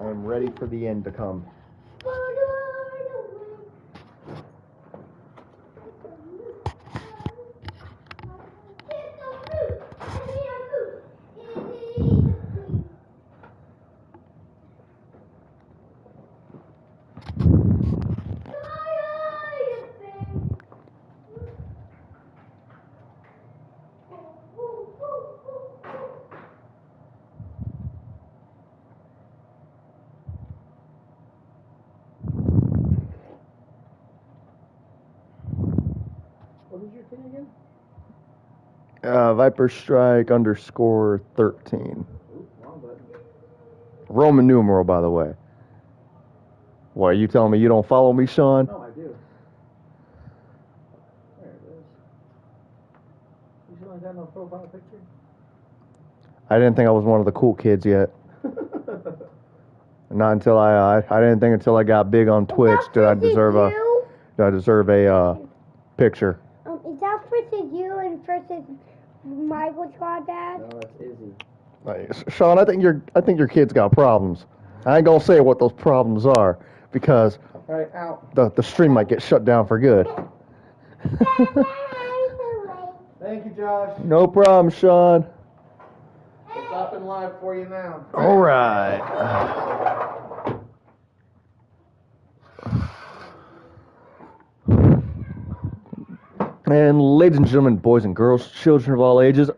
I'm ready for the end to come. What is your thing again? Viper Strike _13. Ooh, wrong button. Roman numeral, by the way. What, are you telling me you don't follow me, Sean? No, I do. There it is. You still ain't got no profile picture? I didn't think I was one of the cool kids yet. Not until I didn't think until I got big on Twitch did I deserve a picture. Is that versus you and versus Michael's goddad? No, that's Izzy. Sean, I think your kid's got problems. I ain't gonna say what those problems are because Alright, out. the stream might get shut down for good. Thank you, Josh. No problem, Sean. It's up and live for you now. All right. And ladies and gentlemen, boys and girls, children of all ages,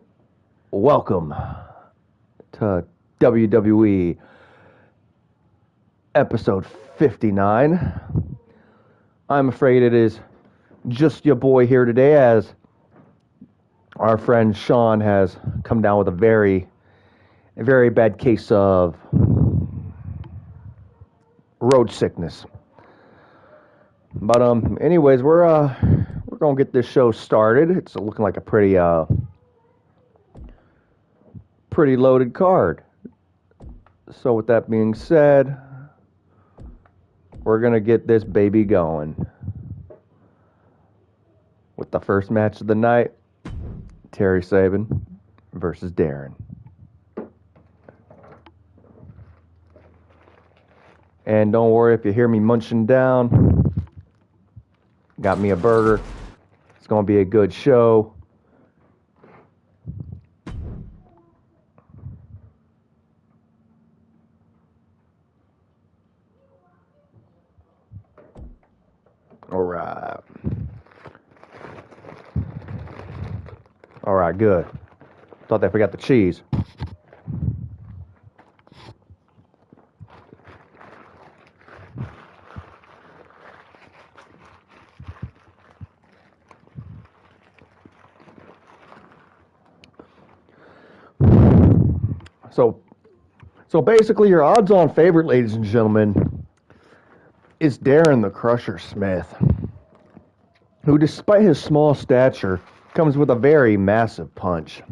welcome to WWE episode 59. I'm afraid it is just your boy here today, as our friend Sean has come down with a very bad case of road sickness. But anyways, we're gonna get this show started. It's looking like a pretty loaded card. So with that being said, we're gonna get this baby going with the first match of the night: Terry Sabin versus Darren. And don't worry if you hear me munching down. Got me a burger. It's going to be a good show. All right. All right, good. Thought they forgot the cheese. So basically, your odds-on favorite, ladies and gentlemen, is Darren the Crusher Smith, who, despite his small stature, comes with a very massive punch.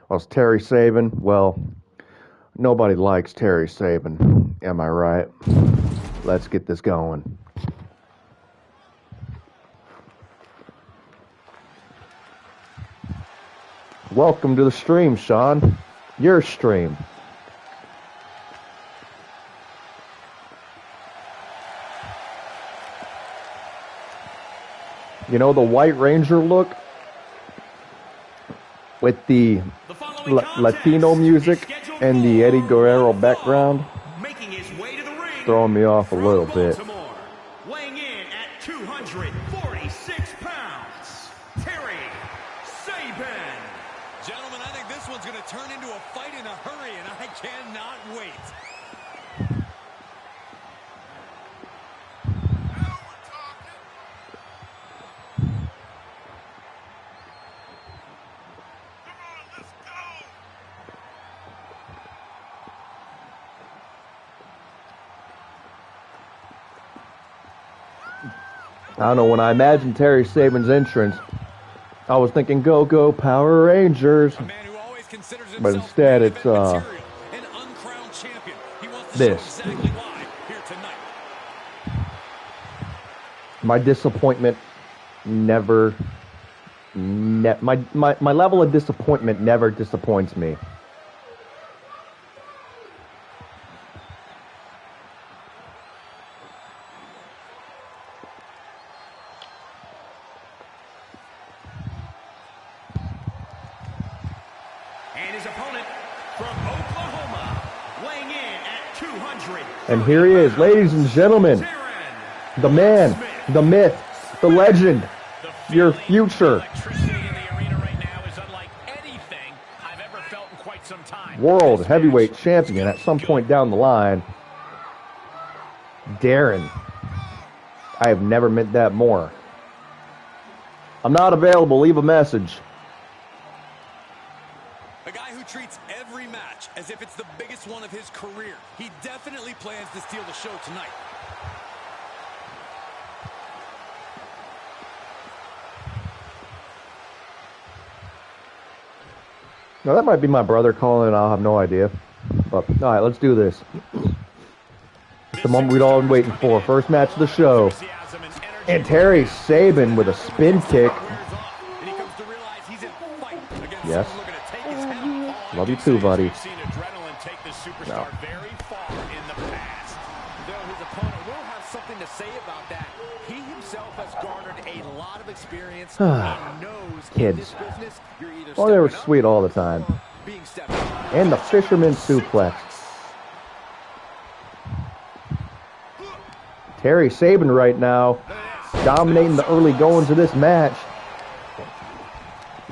Whilst Terry Sabin, well, nobody likes Terry Sabin, am I right? Let's get this going. Welcome to the stream, Sean. Your stream. You know the White Ranger look with the Latino music and the Eddie Guerrero background? Throwing me off a little bit. Weighing in at 246 pounds, Terry Sabin. Gentlemen, I think this one's going to turn into a fight in a hurry, and I cannot wait. I don't know, when I imagined Terry Sabin's entrance, I was thinking, go, go, Power Rangers. But instead, it's, this. My disappointment never, my level of disappointment never disappoints me. his opponent from Oklahoma, weighing in at 200. And here he is, ladies and gentlemen. The man, the myth, the legend, your future Electricity in the arena right now is unlike anything I've ever felt in quite some time. world heavyweight champion at some point down the line, Darren. I have never meant that more. I'm not available. Leave a message. A guy who treats every match as if it's the biggest one of his career. He definitely plans to steal the show tonight. Now, that might be my brother calling, and I'll have no idea. But, all right, let's do this. It's the moment we'd all been waiting for. First match of the show. And Terry Sabin with a spin kick. Yes. Love you too, buddy. No. Very far in the past. Though his opponent will have something to say about that. He himself has garnered a lot of experience and knows in this Kids. business you're either Oh, they were stepping up sweet all the time. or being stepped on. And the fisherman suplex. Terry Sabin right now dominating the early goings of this match.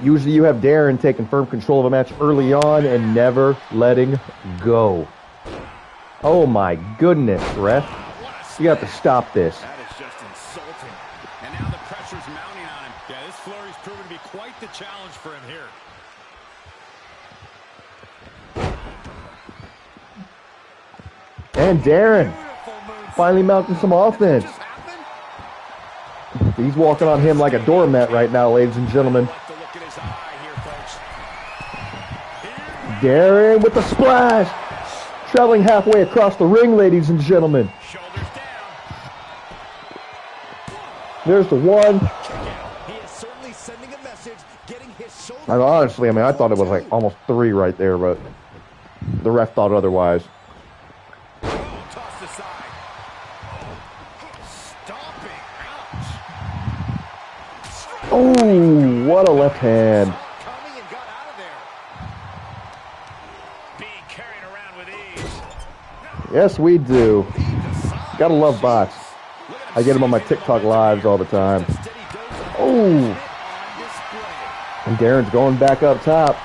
Usually you have Darren taking firm control of a match early on and never letting go. Oh my goodness, ref. You have to stop this. That is just insulting. And now the pressure's mounting on him. Yeah, this flurry's proven to be quite the challenge for him here. And Darren finally mounting some offense. He's walking on him like a doormat right now, ladies and gentlemen. Darren with the splash. Traveling halfway across the ring, ladies and gentlemen. Shoulders down. There's the one. He is certainly sending a message, getting his shoulder. And honestly, I thought it was like almost 3 right there, but the ref thought otherwise. Tossed aside. Stomping. Ouch. Oh, what a left hand. Coming and got out of there. Being carried around with ease. Yes, we do. Gotta love bots. I get them on my TikTok lives all the time. Oh, and Darren's going back up top.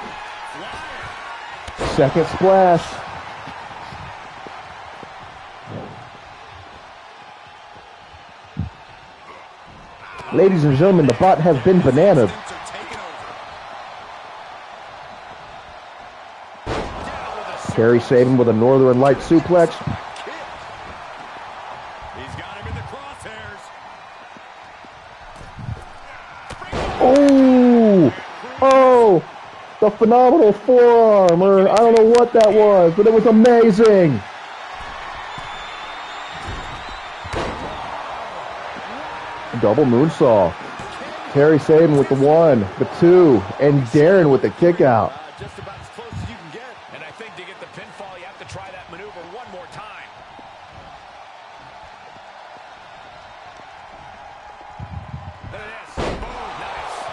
Second splash. Ladies and gentlemen, the bot has been bananaed. Terry Sabin with a Northern Light suplex. He's got him in the crosshairs. Oh, oh, the phenomenal forearm, or I don't know what that was, but it was amazing. Double moonsault. Terry Sabin with the 1, the 2, and Darren with the kick out. Just about as close as you can get. And I think to get the pinfall, you have to try that maneuver one more time. Look at this. Boom. Nice.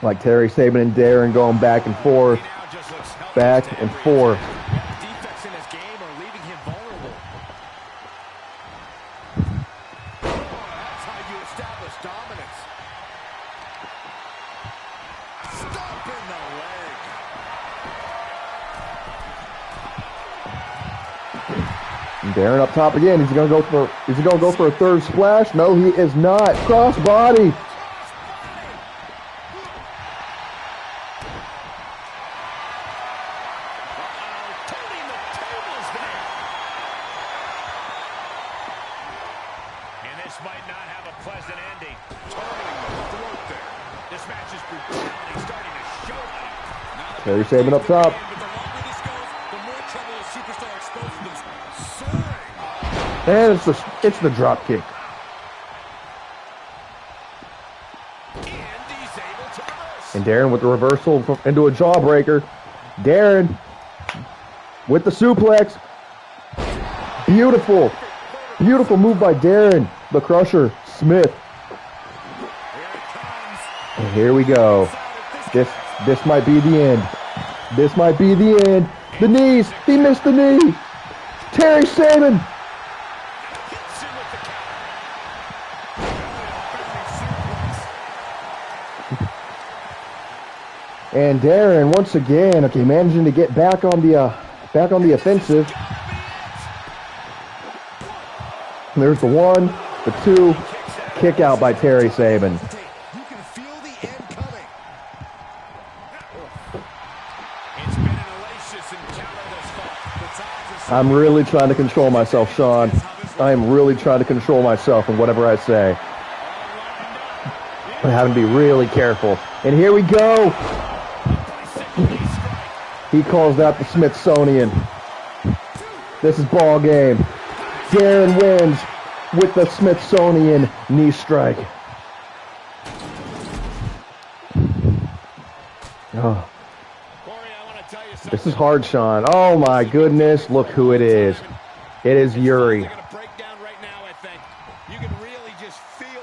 Like Terry Sabin and Darren going back and forth, Now just looks helpless back to and every forth. attack. Yeah, defects in his game are leaving him vulnerable. That's how you establish dominance. Stomp in the leg. And Darren up top again. Is he gonna go for a third splash? No, he is not. Cross body. Turning the tables there. And this might not have a pleasant ending. Targeting the throat there. This match's brutality starting to show here. Terry Sabin up top. But the longer this goes, the more trouble a superstar exposes themselves. Soaring. And it's the drop kick. And he's able to reverse. And Darren with the reversal into a jawbreaker. Darren with the suplex. Beautiful. Beautiful move by Darren, the Crusher Smith. Here it comes. here we go. This might be the end. This might be the end. The knees. He missed the knee. Terry Saban. And Darren once again, okay, managing to get back on the offensive. And there's the 1, the 2, kick out by Terry Saban. You can feel the end coming. It's been an hellacious encounter thus far. I'm really trying to control myself, Sean. I am really trying to control myself in whatever I say. I'm having to be really careful. And here we go. He calls that the Smithsonian. This is ball game. Darren wins with the Smithsonian knee strike. Oh. This is hard, Sean. Oh my goodness, look who it is. It is Yuri.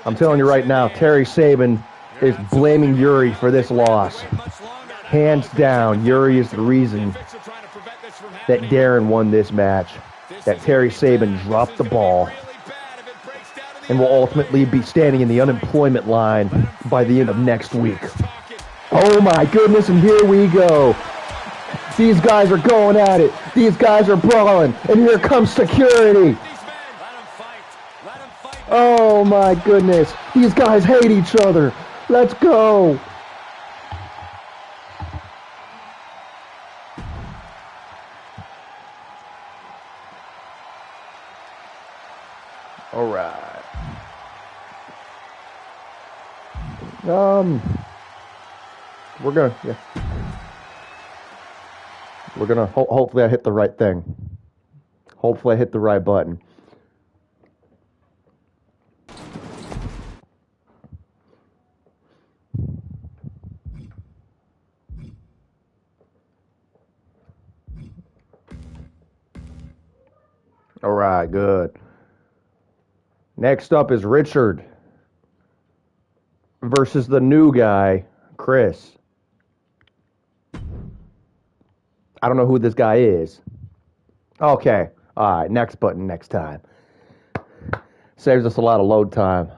I'm telling you right now, Terry Saban is blaming Yuri for this loss. Hands down, Yuri is the reason that Darren won this match. That Terry Saban dropped the ball and will ultimately be standing in the unemployment line by the end of next week. Oh my goodness, and here we go. These guys are going at it. These guys are brawling, and here comes security. Oh my goodness. These guys hate each other. Let's go. All right. We're gonna hopefully I hit the right thing. Hopefully I hit the right button. All right, good. Next up is Richard versus the new guy, Chris. I don't know who this guy is. Okay. All right, next button next time. Saves us a lot of load time.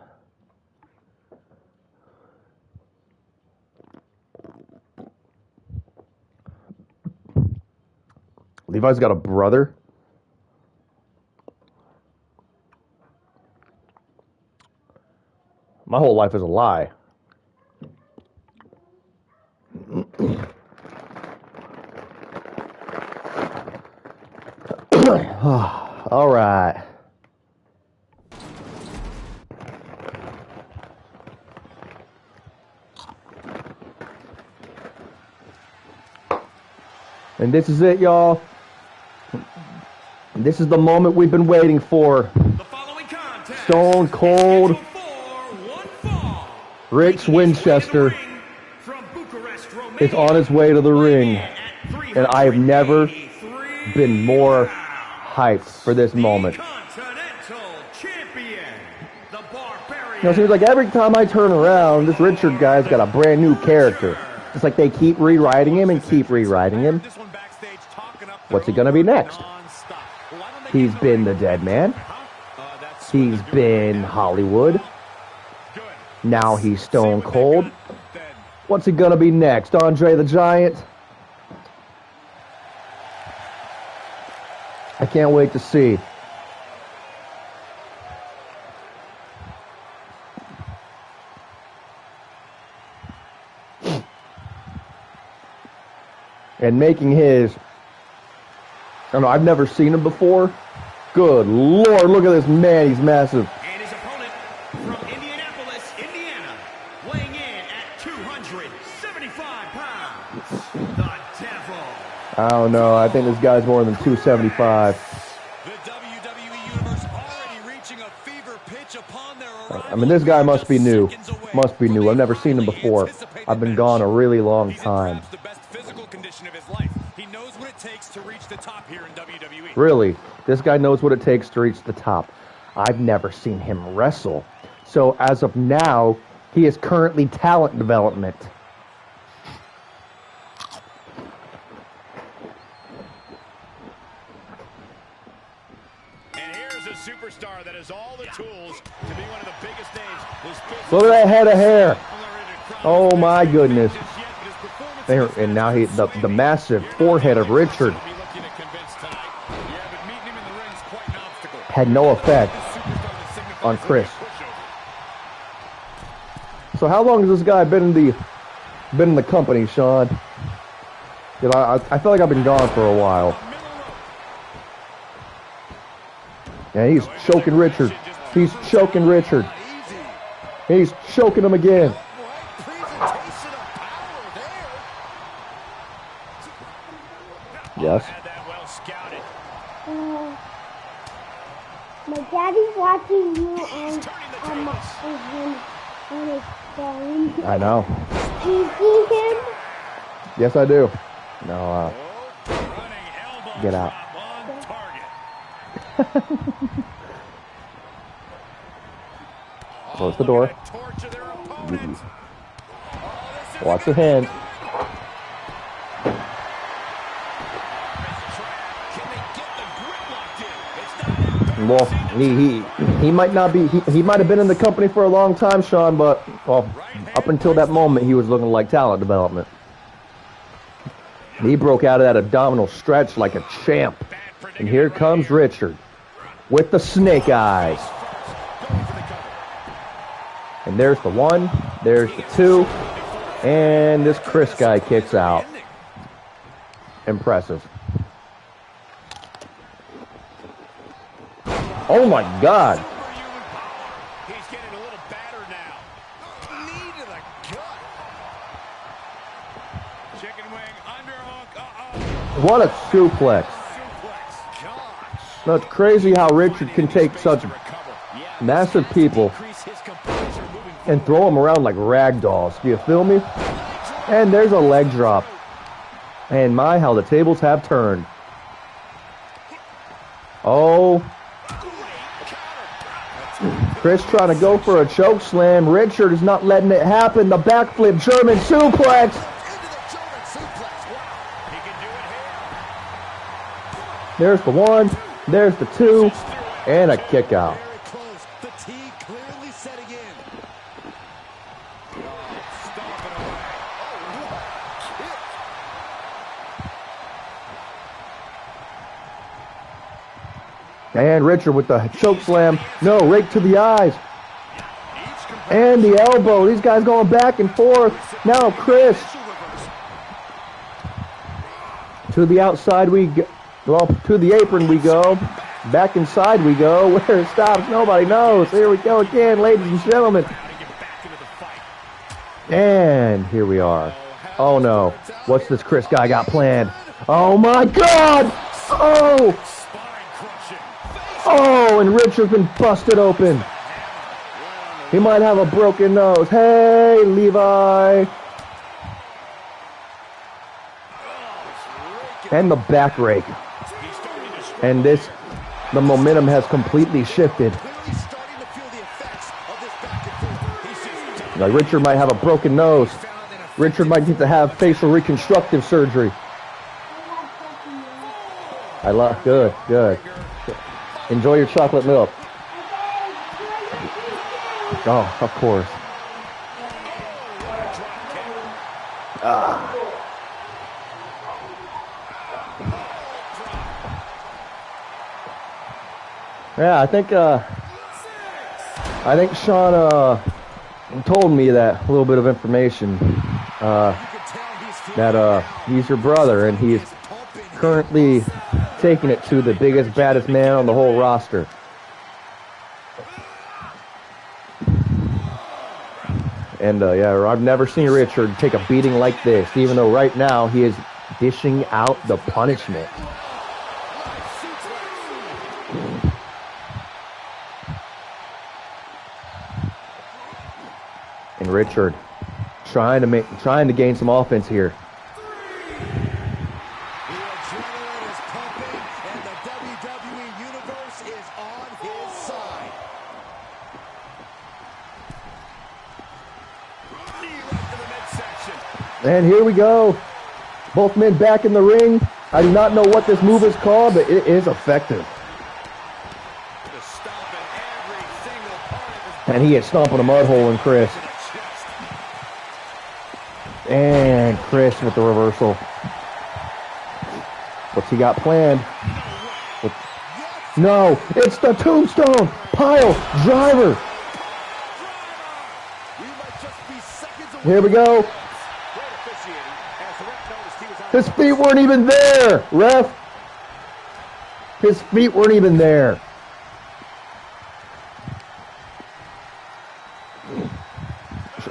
Levi's got a brother. My whole life is a lie. All right. And this is it, y'all. This is the moment we've been waiting for. Stone Cold Rich Winchester is on his way to the ring, and I have never been more hyped for this moment. You know, it seems like every time I turn around, this Richard guy's got a brand new character. It's like they keep rewriting him and keep rewriting him. What's he gonna be next? He's been the Dead Man. He's been Hollywood. Now he's Stone Cold. What's he gonna be next? Andre the Giant? I can't wait to see. And making his, I don't know, I've never seen him before. Good Lord, look at this man, he's massive. And his opponent from Indianapolis, Indiana, weighing in at 275 pounds, the Devil. I don't know, I think this guy's more than 275. The WWE Universe already reaching a fever pitch upon their arrival. I mean, this guy must be new. Must be new. I've never seen him before. I've been gone a really long time. The best physical condition of his life. He knows what it takes to reach the top here in WWE. Really, this guy knows what it takes to reach the top. I've never seen him wrestle. So as of now, He is currently talent development. And here's a superstar that has all the tools to be one of the biggest names. Look at that head of hair. Oh my goodness. There, and now the massive forehead of Richard had no effect on Chris. So how long has this guy been in the company, Sean? I feel like I've been gone for a while. And he's choking Richard. He's choking Richard. He's choking him again. Yes. My daddy's watching you on his phone. I know. Do you see him? Yes, I do. No, get out. Close the door. Watch the hands. Well, he might not be. He might have been in the company for a long time, Sean, but well, up until that moment, he was looking like talent development. He broke out of that abdominal stretch like a champ. And here comes Richard with the snake eyes. And there's the 1, there's the 2, and this Chris guy kicks out. Impressive. Oh my God. He's getting a little battered now. Knee to the gut. Chicken wing underhook. What a suplex. That's crazy how Richard can take such massive people and throw them around like rag dolls. Do you feel me? And there's a leg drop. And my, how the tables have turned. Oh. Chris trying to go for a choke slam. Richard is not letting it happen. The backflip German suplex. There's the 1. There's the 2. And a kick out. And Richard with the choke slam. No, rake to the eyes. And the elbow. These guys going back and forth. Now Chris. To the outside we go. Well, to the apron we go. Back inside we go. Where it stops, nobody knows. Here we go again, ladies and gentlemen. And here we are. Oh no. What's this Chris guy got planned? Oh my God! Oh! Oh, and Richard's been busted open. He might have a broken nose. Hey, Levi. And the back rake. And the momentum has completely shifted. Now, Richard might have a broken nose. Richard might need to have facial reconstructive surgery. Good. Enjoy your chocolate milk. Oh, of course. Yeah, I think Sean told me that a little bit of information that he's your brother and he's currently taking it to the biggest, baddest man on the whole roster. And yeah, I've never seen Richard take a beating like this, even though right now he is dishing out the punishment. And Richard trying to gain some offense here. And here we go. Both men back in the ring. I do not know what this move is called, but it is effective. And he is stomping a mud hole in Chris. And Chris with the reversal. What's he got planned? No, it's the tombstone pile driver. Here we go. His feet weren't even there, ref. His feet weren't even there.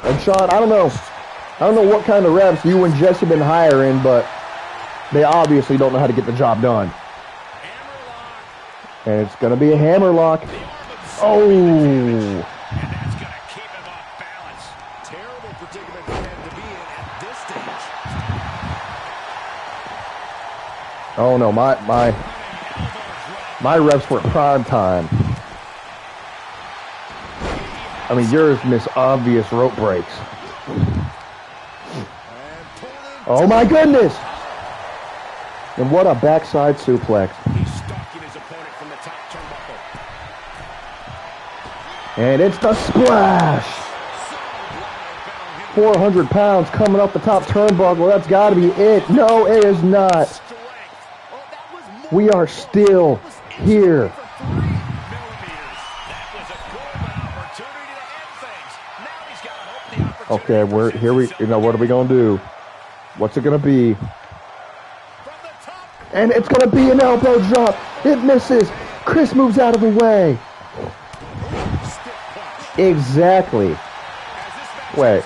And Sean, I don't know what kind of refs you and Jesse been hiring, but they obviously don't know how to get the job done. And it's going to be a hammerlock. Oh. And that's going to keep him off balance. Terrible predicament for him to be in at this stage. Oh no, my refs were prime time. I mean, yours miss obvious rope breaks. Oh my goodness! And what a backside suplex. He's stalking his opponent from the top turnbuckle. And it's the splash! 400 pounds coming up the top turnbuckle. That's got to be it. No, it is not. We are still here. Okay, we're here. What are we gonna do? What's it gonna be? And it's gonna be an elbow drop. It misses. Chris moves out of the way. Exactly. Wait.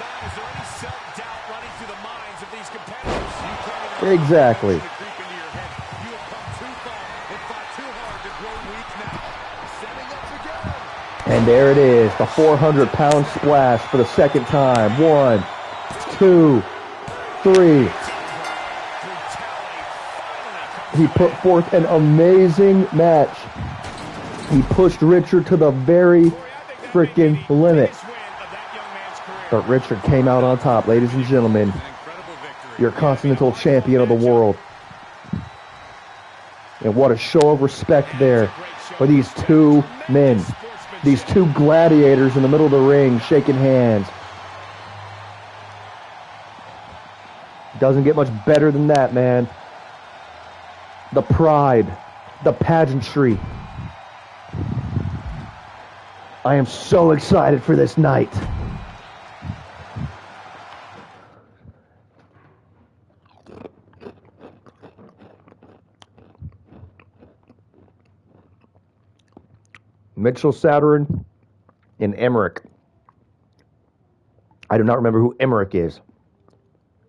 Exactly. And there it is, the 400-pound splash for the second time. 1, 2, 3. He put forth an amazing match. He pushed Richard to the very freaking limit. But Richard came out on top, ladies and gentlemen. Your Continental Champion of the world. And what a show of respect there for these two men. These two gladiators in the middle of the ring shaking hands. Doesn't get much better than that, man. The pride, the pageantry. I am so excited for this night. Mitchell Saturn and Emmerich. I do not remember who Emmerich is.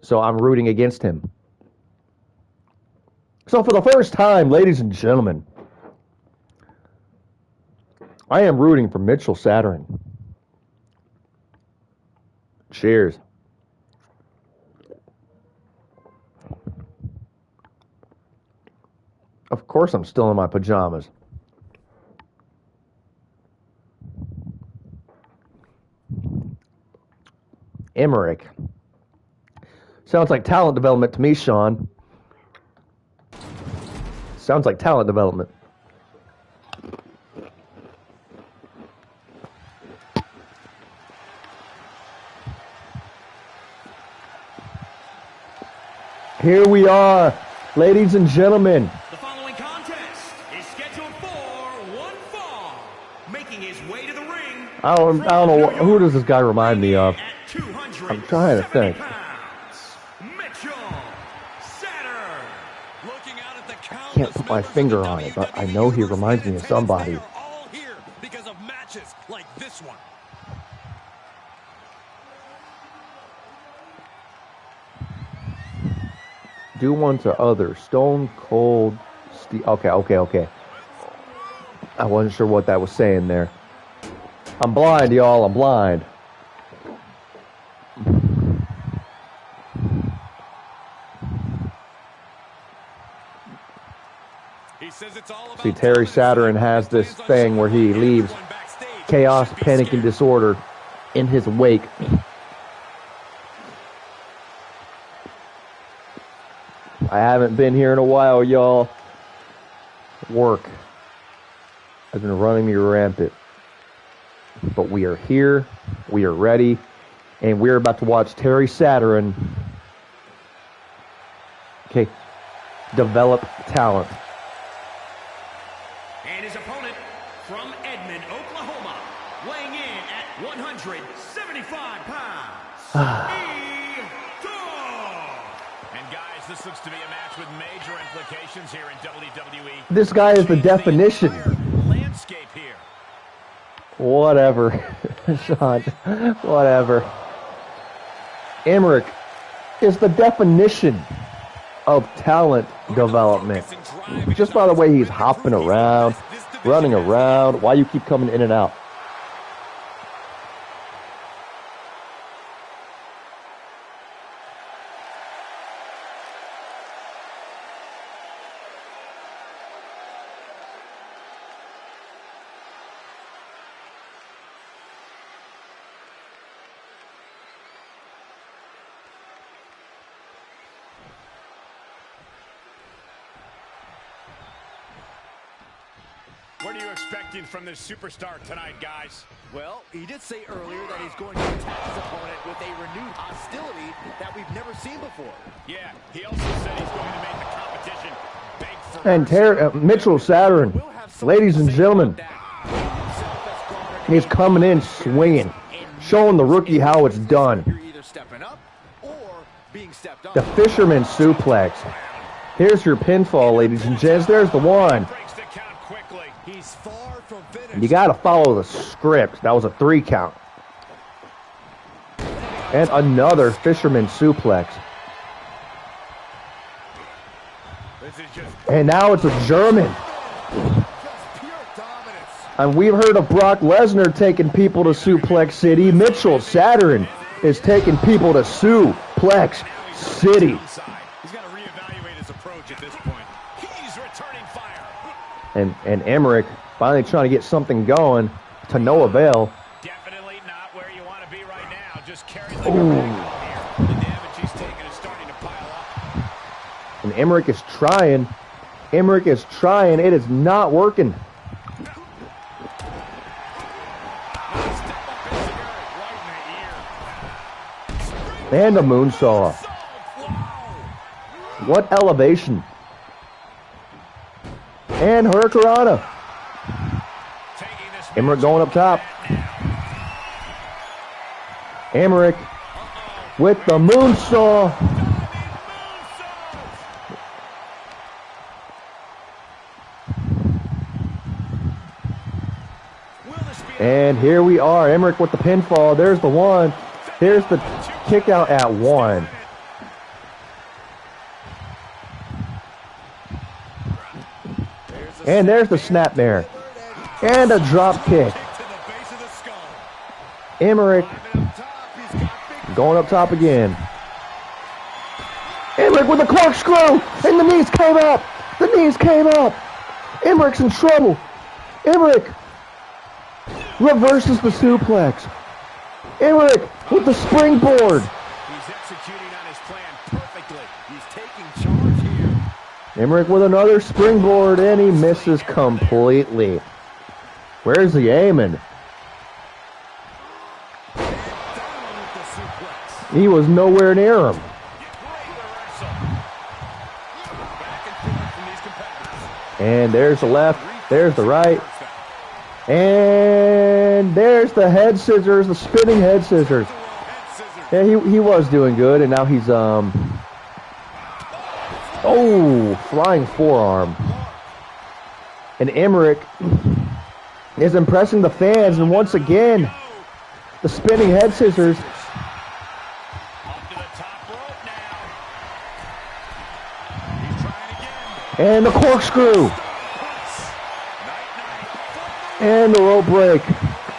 So I'm rooting against him. So for the first time, ladies and gentlemen, I am rooting for Mitchell Saturn. Cheers. Of course I'm still in my pajamas. Emmerich. Sounds like talent development to me, Sean. Sounds like talent development. Here we are, ladies and gentlemen. The following contest is scheduled for one fall. Making his way to the ring. I don't know, who does this guy remind me of? I'm trying to think. Mitchell Saturn. Looking out at the I can't put my finger on it, but I know he reminds me of somebody. They're all here because of matches like this one. Do unto others. Stone Cold Steve. Okay. I wasn't sure what that was saying there. I'm blind, y'all. I'm blind. He says it's all about See, Terry Saturn has this thing where he leaves chaos, panic, and disorder in his wake. haven't been here in a while, y'all. Work has been running me rampant. But we are here, we are ready, and we're about to watch Terry Saturn, develop talent. And his opponent from Edmond, Oklahoma, weighing in at 175 pounds. And guys, this looks to be a match with major implications here in WWE. This guy is the definition. Landscape here. Whatever, Sean. Whatever. Emmerich is the definition of talent development. Just by the way he's hopping around, running around, why you keep coming in and out. What are you expecting from this superstar tonight, guys? Well, he did say earlier that he's going to attack his opponent with a renewed hostility that we've never seen before. Yeah, he also said he's going to make the competition beg for And Mitchell Saturn, ladies and gentlemen, he's coming in swinging, showing the rookie how it's done. You're either stepping up or being stepped on. The fisherman suplex. Here's your pinfall, ladies and gents. There's the one. breaks the count quickly. He's far from finished. You got to follow the script. That was a 3 count. And another fisherman suplex. This is just And now it's a German. Just pure dominance. And we've heard of Brock Lesnar taking people to Suplex City. Mitchell Saturn is taking people to Suplex City. inside. He's got to reevaluate his approach at this point. He's returning fire. And Emmerich finally trying to get something going to no avail. Definitely not where you want to be right now. Just carry like a bag here. The damage he's taking is starting to pile up. And Emmerich is trying. Emmerich is trying. It is not working. Step up into right in the ear. And a moonsaw. What elevation. And Hurricanrana. Taking this Emmerich going up top. Emmerich with the moonsaw. And here we are. Emmerich with the pinfall. There's the one. There's the kick out at 1. And there's the snapmare. And a drop kick. Emmerich going up top again. Emmerich with a corkscrew. And the knees came up. The knees came up. Emmerich's in trouble. Emmerich reverses the suplex. Emmerich with the springboard. He's executing on his plan perfectly. He's taking charge here. Emmerich with another springboard, and he misses completely. Where's he aiming? He was nowhere near him. And there's the left, there's the right, and there's the head scissors, the spinning head scissors. Yeah, he was doing good, and now he's flying forearm. And Emmerich is impressing the fans, and once again, the spinning head scissors. And the corkscrew. And the rope break.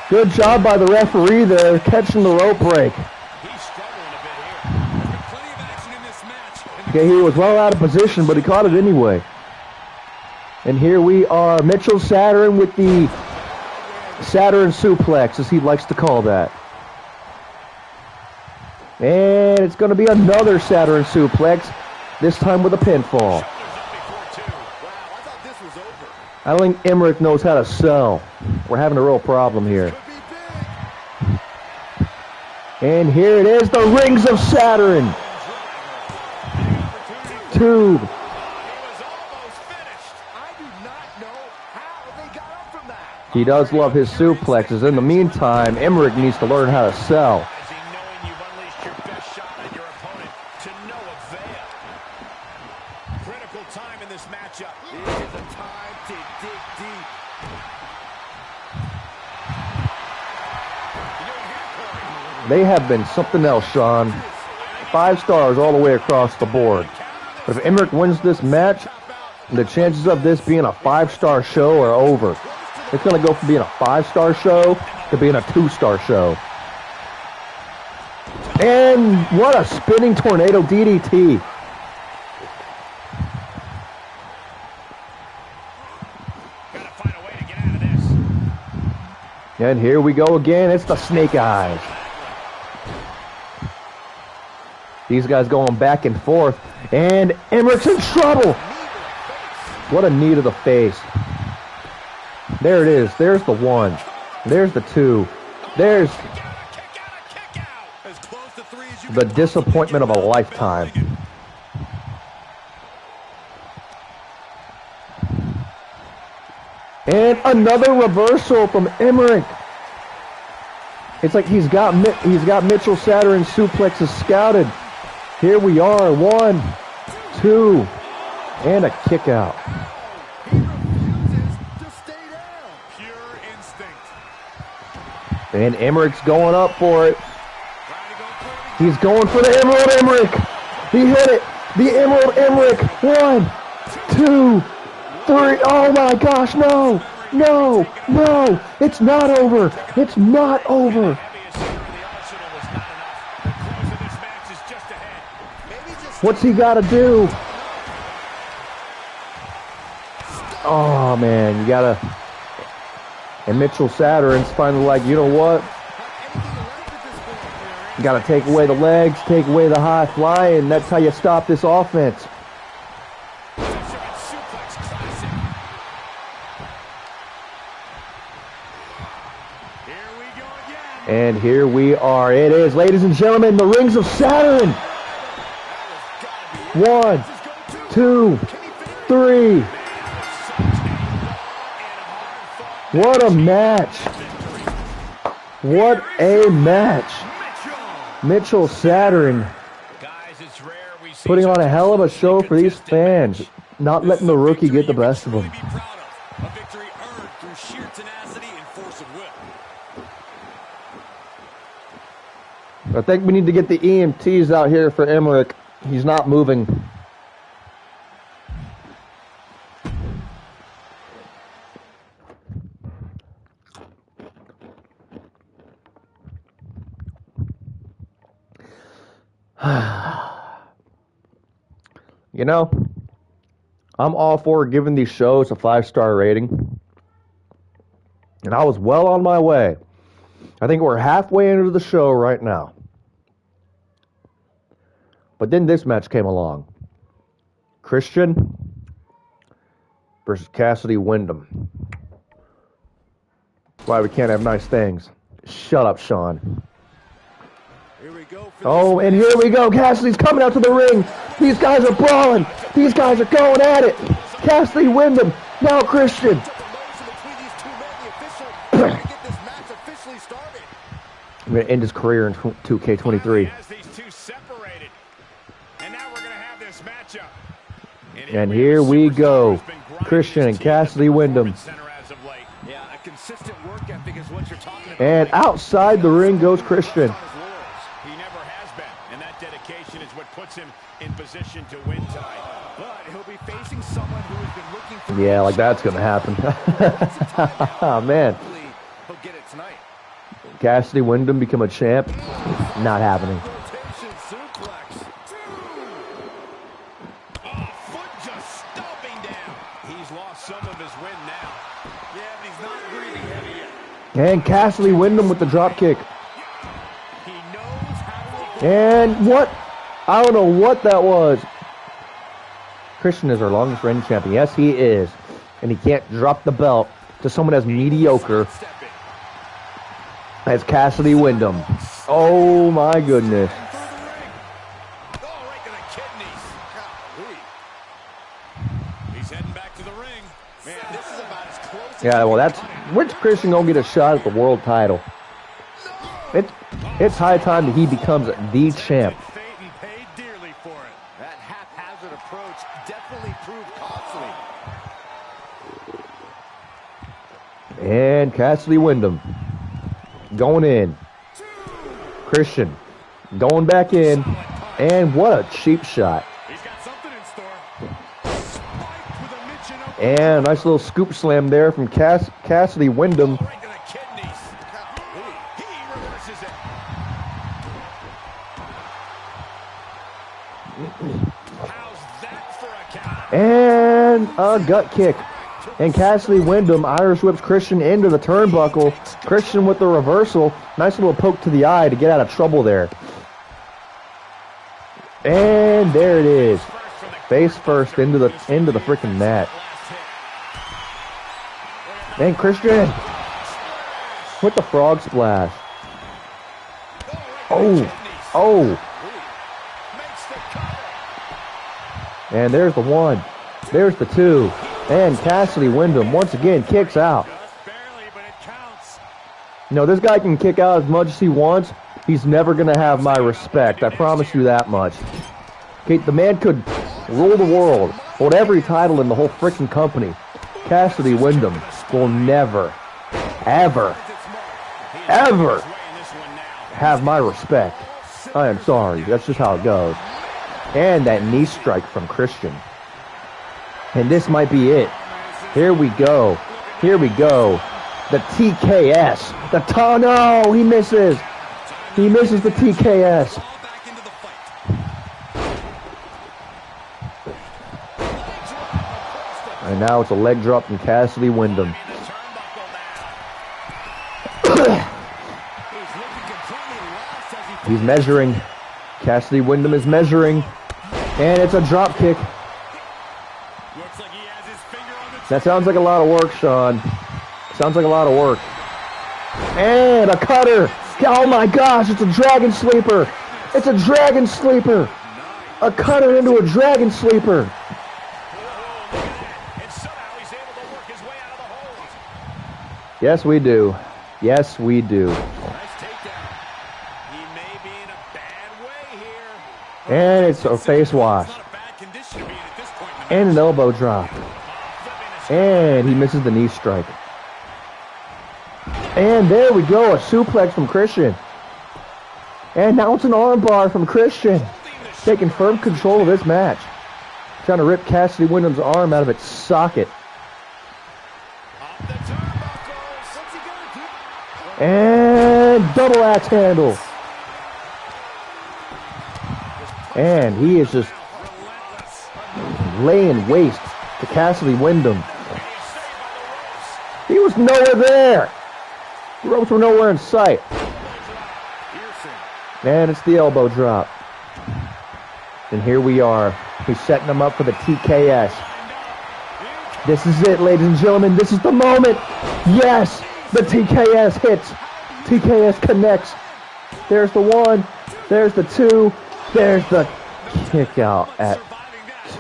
Good job by the referee there, catching the rope break. He's struggling a bit here. There's been plenty of action in this match. Okay, he was well out of position, but he caught it anyway. And here we are, Mitchell Saturn with the Saturn suplex, as he likes to call that. And it's going to be another Saturn suplex. This time with a pinfall. Shoulders up before two. Wow, I thought this was over. I don't think Emmerich knows how to sell. We're having a real problem here. Could be big. And here it is, the Rings of Saturn. Two. He was almost finished. I do not know how they got up from that. He does love his suplexes. In the meantime, Emmerich needs to learn how to sell. Knowing you've unleashed your best shot on your opponent to no avail. Critical time in this matchup. This is a time to dig deep. They have been something else, Sean. 5 stars all the way across the board. But if Emmerich wins this match, the chances of this being a 5-star show are over. It's going to go from being a 5-star show to being a 2-star show. And what a spinning tornado DDT. Gotta find a way to get out of this. And here we go again. It's the Snake Eyes. These guys going back and forth. And Emmerich's in trouble. What a knee to the face. There it is. There's the 1. There's the 2. There's the disappointment of a lifetime. And another reversal from Emmerich. It's like he's got Mitchell Saturn's suplexes scouted. Here we are, 1, 2, and a kick out. He refuses to stay down. Pure instinct. And Emmerich's going up for it. He's going for the Emerald Emmerich. He hit it. The Emerald Emmerich. 1, 2, 3. Oh my gosh, no. No, no. It's not over. It's not over. What's he got to do? Oh, man, you got to... And Mitchell Saturn's finally like, you know what? You got to take away the legs, take away the high fly, and that's how you stop this offense. And here we are. It is, ladies and gentlemen, the Rings of Saturn. 1, 2, 3. What a match. What a match. Mitchell Saturn putting on a hell of a show for these fans. Not letting the rookie get the best of them. A victory earned through sheer tenacity and force of will. I think we need to get the EMTs out here for Emmerich. He's not moving. You know, I'm all for giving these shows a 5-star rating. And I was well on my way. I think we're halfway into the show right now. But then this match came along. Christian versus Cassidy Wyndham. That's why we can't have nice things. Shut up, Sean. Here we go. Oh, and here we go. Cassidy's coming out to the ring. These guys are brawling. These guys are going at it. Cassidy Wyndham. Now Christian. I'm going to end his career in 2k23. And here we go. Christian and Cassidy Wyndham. And outside the ring goes Christian. He never has been, and that dedication is what puts him in position to win tonight. But he'll be facing someone who has been looking for... Yeah, like that's going to happen. Oh, man. He'll get it tonight. Cassidy Wyndham become a champ? Not happening. Rotation suplex. Foot just stomping down. He's lost some of his wind now. Yeah, but he's not breathing heavy yet. And Cassidy Wyndham with the drop kick. He knows how to... And what? I don't know what that was. Christian is our longest reigning champion. Yes, he is. And he can't drop the belt to someone as mediocre as Cassidy Wyndham. Oh my goodness. Yeah, well, when's Christian gonna get a shot at the world title? It's high time that he becomes the champ. That haphazard approach definitely proved costly. And Cassidy Wyndham going in. Christian going back in. And what a cheap shot. He's got something in store. And a nice little scoop slam there from Cassidy Wyndham. Right to the kidneys. He reverses it. How's that for a count? And a gut kick. And Cassidy Wyndham Irish whips Christian into the turnbuckle. Christian with the reversal. Nice little poke to the eye to get out of trouble there. And there it is. Face first into the freaking mat. And Christian with the frog splash. Oh. And there's the one. There's the two. And Cassidy Wyndham once again kicks out. You know, this guy can kick out as much as he wants. He's never going to have my respect. I promise you that much. Okay, the man could rule the world, hold every title in the whole freaking company. Cassidy Wyndham will never, ever have my respect. I am sorry. That's just how it goes. And that knee strike from Christian. And this might be it. Here we go. Here we go. The TKS. No, he misses. He misses the TKS. And now it's a leg drop from Cassidy Wyndham. He's measuring. Cassidy Wyndham is measuring. And it's a drop kick. That sounds like a lot of work, Sean. Sounds like a lot of work. And a cutter. Oh my gosh, it's a dragon sleeper. It's a dragon sleeper. A cutter into a dragon sleeper. Yes, we do. Yes, we do. And it's a face wash. And an elbow drop. And he misses the knee strike. And there we go, a suplex from Christian. And now it's an armbar from Christian. Taking firm control of this match. Trying to rip Cassidy Wyndham's arm out of its socket. And double axe handle. And he is just laying waste to Cassidy Wyndham. He was nowhere there. The ropes were nowhere in sight. And it's the elbow drop. And here we are. He's setting him up for the TKS. This is it, ladies and gentlemen. This is the moment. Yes, the TKS hits. TKS connects. There's the one. There's the two. There's the kick out at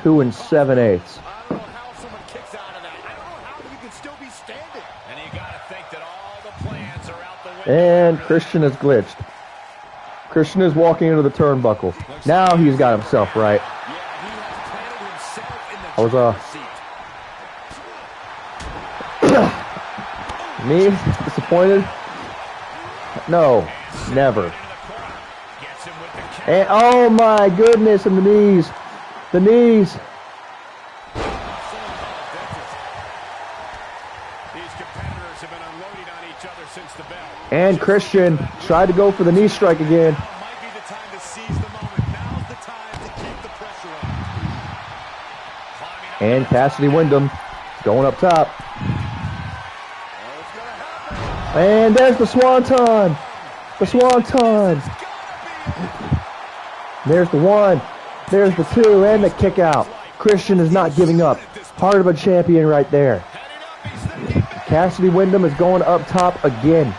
2 7/8. And Christian is glitched. Christian is walking into the turnbuckle. Now he's got himself right. I was me disappointed? No, never. And oh my goodness, and the knees. The knees. And Christian tried to go for the knee strike again. And Cassidy Wyndham going up top. And there's the swanton. The swanton. There's the one. There's the two. And the kick out. Christian is not giving up. Heart of a champion right there. Cassidy Wyndham is going up top again.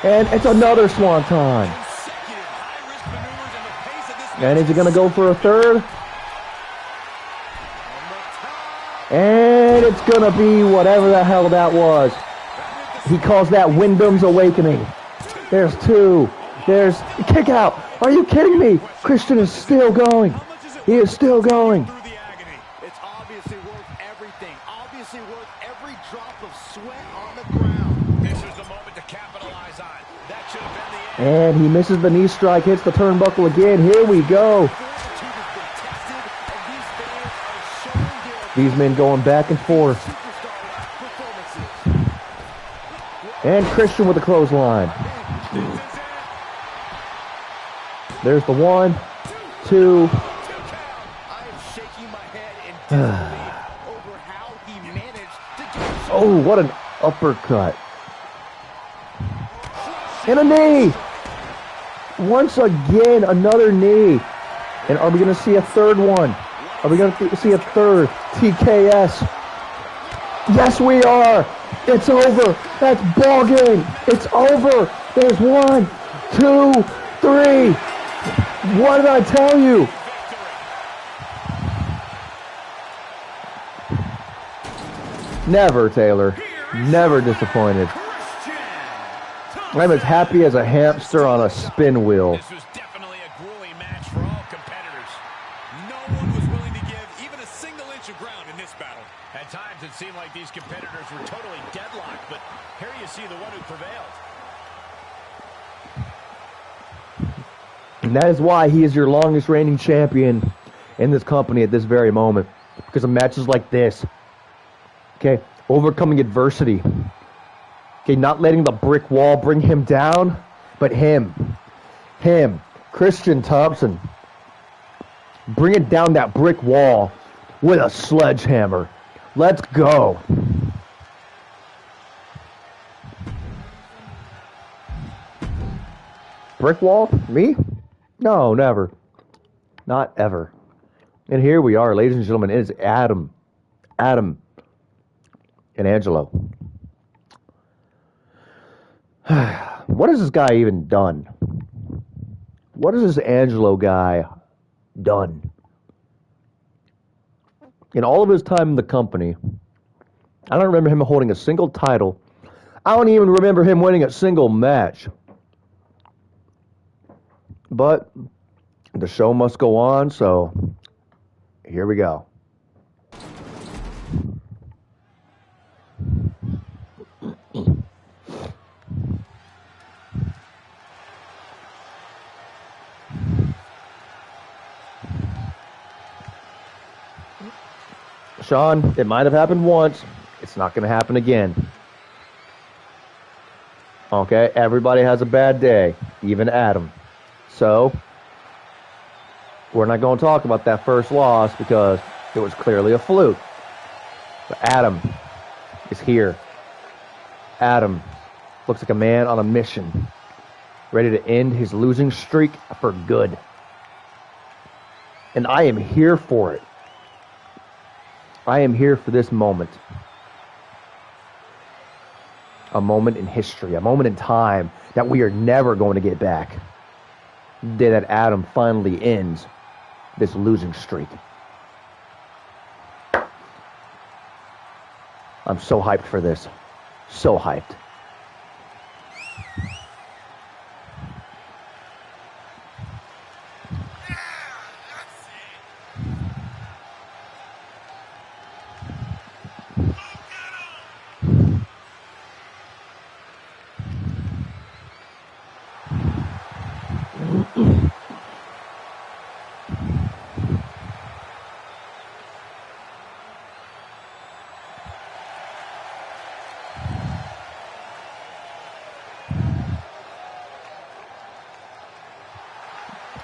And it's another swanton. And is he going to go for a third? And it's going to be whatever the hell that was. He calls that Wyndham's Awakening. There's two. There's kick out. Are you kidding me? Christian is still going. He is still going. It's obviously worth everything. Obviously worth every drop of sweat on the ground. This is the moment to capitalize on. That should have been the end. And he misses the knee strike, hits the turnbuckle again. Here we go. These men going back and forth. And Christian with the clothesline. There's the 1, 2. Oh, what an uppercut. And a knee. Once again, another knee. And are we going to see a third one? Are we going to see a third TKS? Yes, we are. It's over. That's ball game. It's over. There's 1, 2, 3. What did I tell you? Never, Taylor. Never disappointed. I'm as happy as a hamster on a spin wheel. This was definitely a grueling match for all competitors. No one was willing to give even a single inch of ground in this battle. At times it seemed like these competitors were totally deadlocked, but here you see the one who prevailed. And that is why he is your longest reigning champion in this company at this very moment. Because of matches like this. Okay, overcoming adversity. Okay, not letting the brick wall bring him down, but him, Christian Thompson, bringing down that brick wall with a sledgehammer. Let's go. Brick wall? Me? No, never. Not ever. And here we are, ladies and gentlemen. It is Adam, and Angelo. What has this guy even done? What has this Angelo guy done? In all of his time in the company, I don't remember him holding a single title. I don't even remember him winning a single match. But the show must go on, so here we go. Sean, it might have happened once. It's not going to happen again. Okay, everybody has a bad day, even Adam. So, we're not going to talk about that first loss because it was clearly a fluke. But Adam is here. Adam looks like a man on a mission, ready to end his losing streak for good. And I am here for it. I am here for this moment. A moment in history, a moment in time that we are never going to get back. The day that Adam finally ends this losing streak. I'm so hyped for this. So hyped.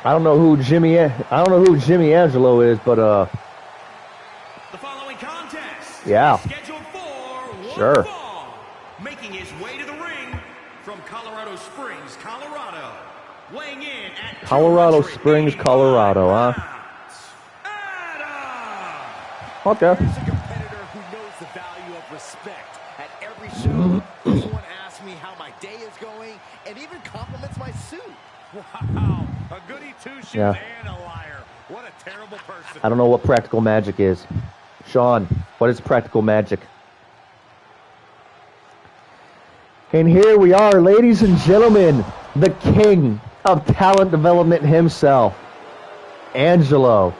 I don't know who Jimmy Angelo is, but the following contest yeah. is scheduled for one Sure. fall. Making his way to the ring from Colorado Springs, Colorado, weighing in at Colorado Springs, Colorado, huh? Adam Okay. Here's a competitor who knows the value of respect. At every show, this one asks me how my day is going and even compliments my suit. Wow, a goody two-shoes Yeah. and a liar. What a terrible person. I don't know what practical magic is. Sean, what is practical magic? And here we are, ladies and gentlemen, the king of talent development himself, Angelo.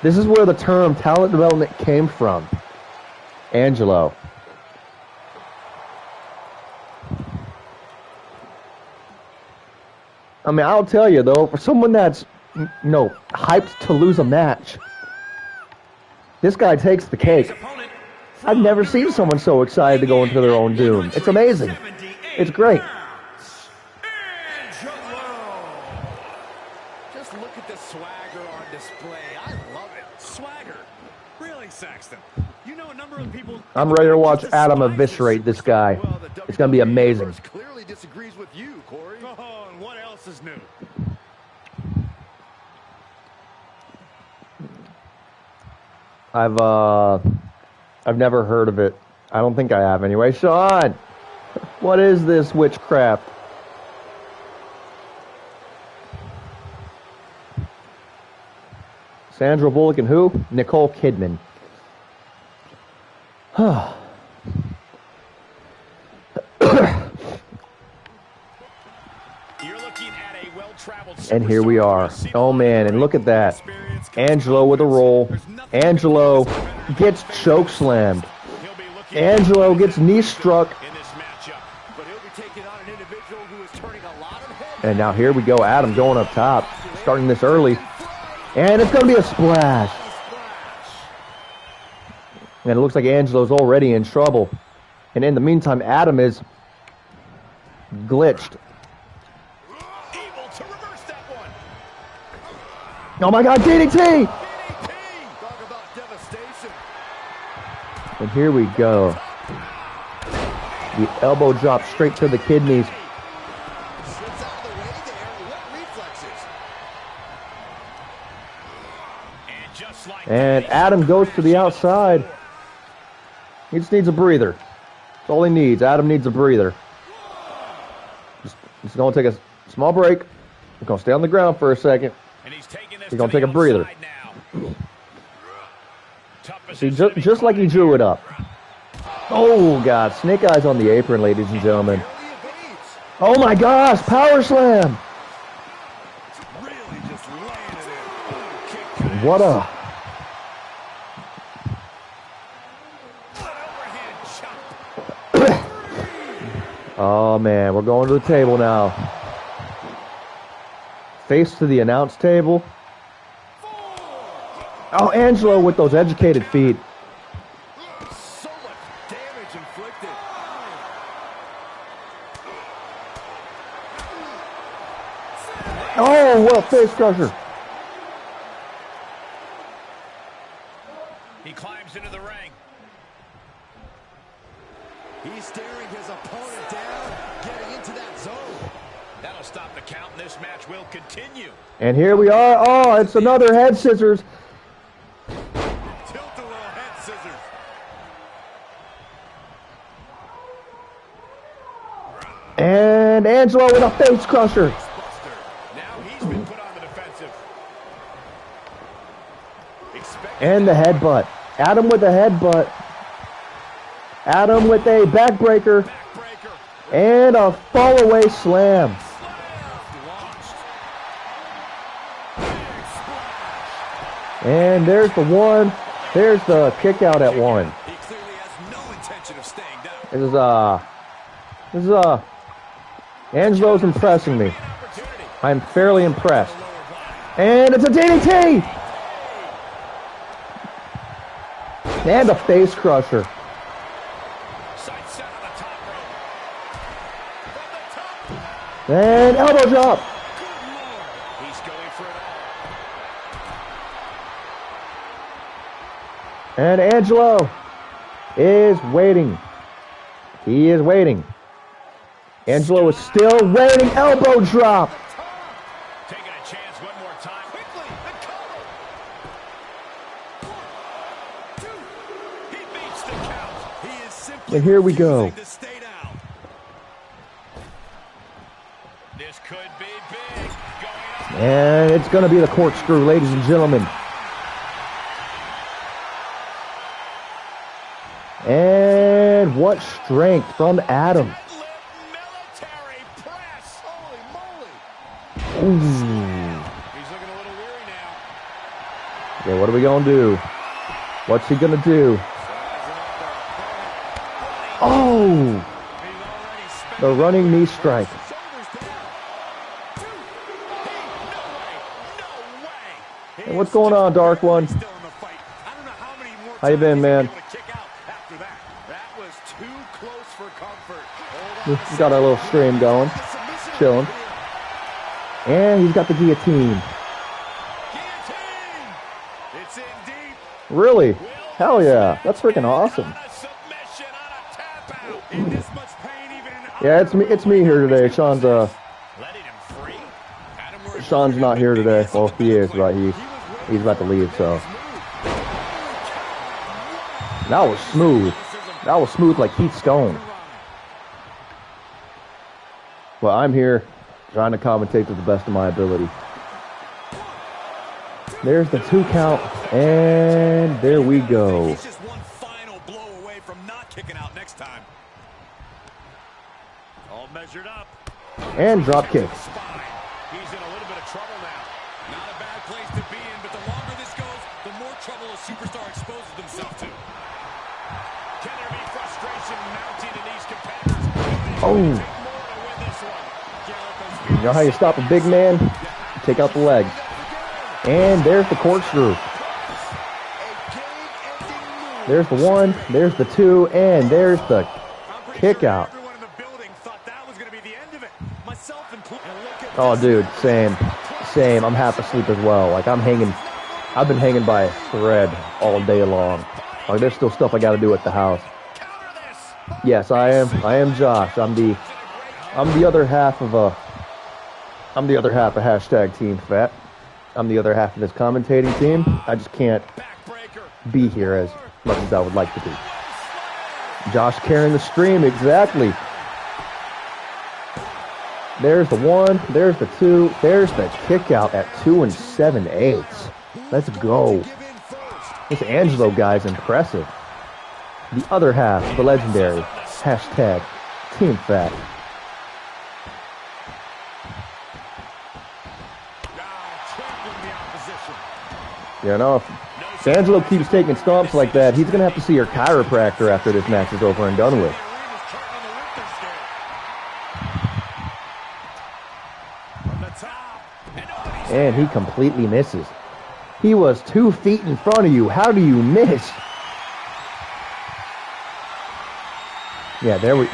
This is where the term talent development came from. Angelo. I mean, I'll tell you though, for someone that's, hyped to lose a match, this guy takes the cake. I've never seen someone so excited to go into their own doom. It's amazing. It's great. Just look at the swagger on display. I love it. Swagger. Really, Saxton? You know a number of people... I'm ready to watch Adam eviscerate this guy. It's going to be amazing. Clearly disagrees with you, Corey. Oh, and what else is new? I've never heard of it. I don't think I have anyway. Sean, what is this witchcraft? Sandra Bullock and who? Nicole Kidman. And here we are. Oh man, and look at that. Angelo with a roll. Angelo gets chokeslammed. Angelo gets knee struck. And now here we go. Adam going up top. Starting this early. And it's going to be a splash. And it looks like Angelo's already in trouble. And in the meantime, Adam is glitched. Oh my God, DDT! And here we go. The elbow drop straight to the kidneys. And Adam goes to the outside. He just needs a breather. That's all he needs. Adam needs a breather. He's going to take a small break. He's going to stay on the ground for a second. He's going to take a breather. See, just like he drew it up. Oh, God. Snake eyes on the apron, ladies and gentlemen. Oh, my gosh. Power slam. What a... Oh, man. We're going to the table now. Face to the announce table. Oh, Angelo with those educated feet. So much damage inflicted. Oh, what a face crusher. He climbs into the ring. He's staring his opponent down, getting into that zone. That'll stop the count, and this match will continue. And here we are. Oh, it's another head scissors. Tilt-a-whirl head scissors. And Angelo with a face crusher. Now he's been put on the defensive. And the headbutt. Adam with a headbutt. Adam with a backbreaker. And a fall-away slam. And there's the one. There's the kick out at one. He clearly has no intention of staying down. This is Angelo's impressing me. I'm fairly impressed. And it's a DDT! And a face crusher. And elbow drop. He's going for it all. And Angelo is waiting. He is waiting. Angelo is still waiting. Elbow drop. Taking a chance one more time. Quickly, the And here we go. To stay down. This could be big. Going up. And it's going to be the corkscrew, ladies and gentlemen. And what strength from Adam. Military press. Holy moly. Ooh. He's looking a little weary now. Okay, what are we going to do? What's he going to do? Oh! The running knee strike. And what's going on, Dark One? How you been, man? He's got our little stream going. Chilling. And he's got the guillotine. Really? Hell yeah. That's freaking awesome. Yeah, it's me here today. Sean's not here today. Well, he is, but he's about to leave, so. That was smooth. That was smooth like Heath Stone. Well, I'm here trying to commentate to the best of my ability. There's the 2 count, and there we go. He's just one final blow away from not kicking out next time. All measured up. And drop kick. He's in a little bit of trouble now. Not a bad place to be in, but the longer this goes, the more trouble a superstar exposes himself to. Can there be frustration mounting in these competitors? Oh. You know how you stop a big man? Take out the leg. And there's the corkscrew. There's the 1, there's the 2, and there's the kick out. Oh, dude, same. I'm half asleep as well. Like, I've been hanging by a thread all day long. Like, there's still stuff I gotta do at the house. Yes, I am Josh. I'm the other half of hashtag Team Fat. I'm the other half of this commentating team. I just can't be here as much as I would like to be. Josh carrying the stream, exactly. There's the 1, there's the 2, there's the kick out at 2 7/8. Let's go. This Angelo guy's impressive. The other half of the legendary hashtag Team Fat. You know, if Angelo keeps taking stomps like that, he's going to have to see your chiropractor after this match is over and done with. And he completely misses. He was 2 feet in front of you. How do you miss? Yeah, there we...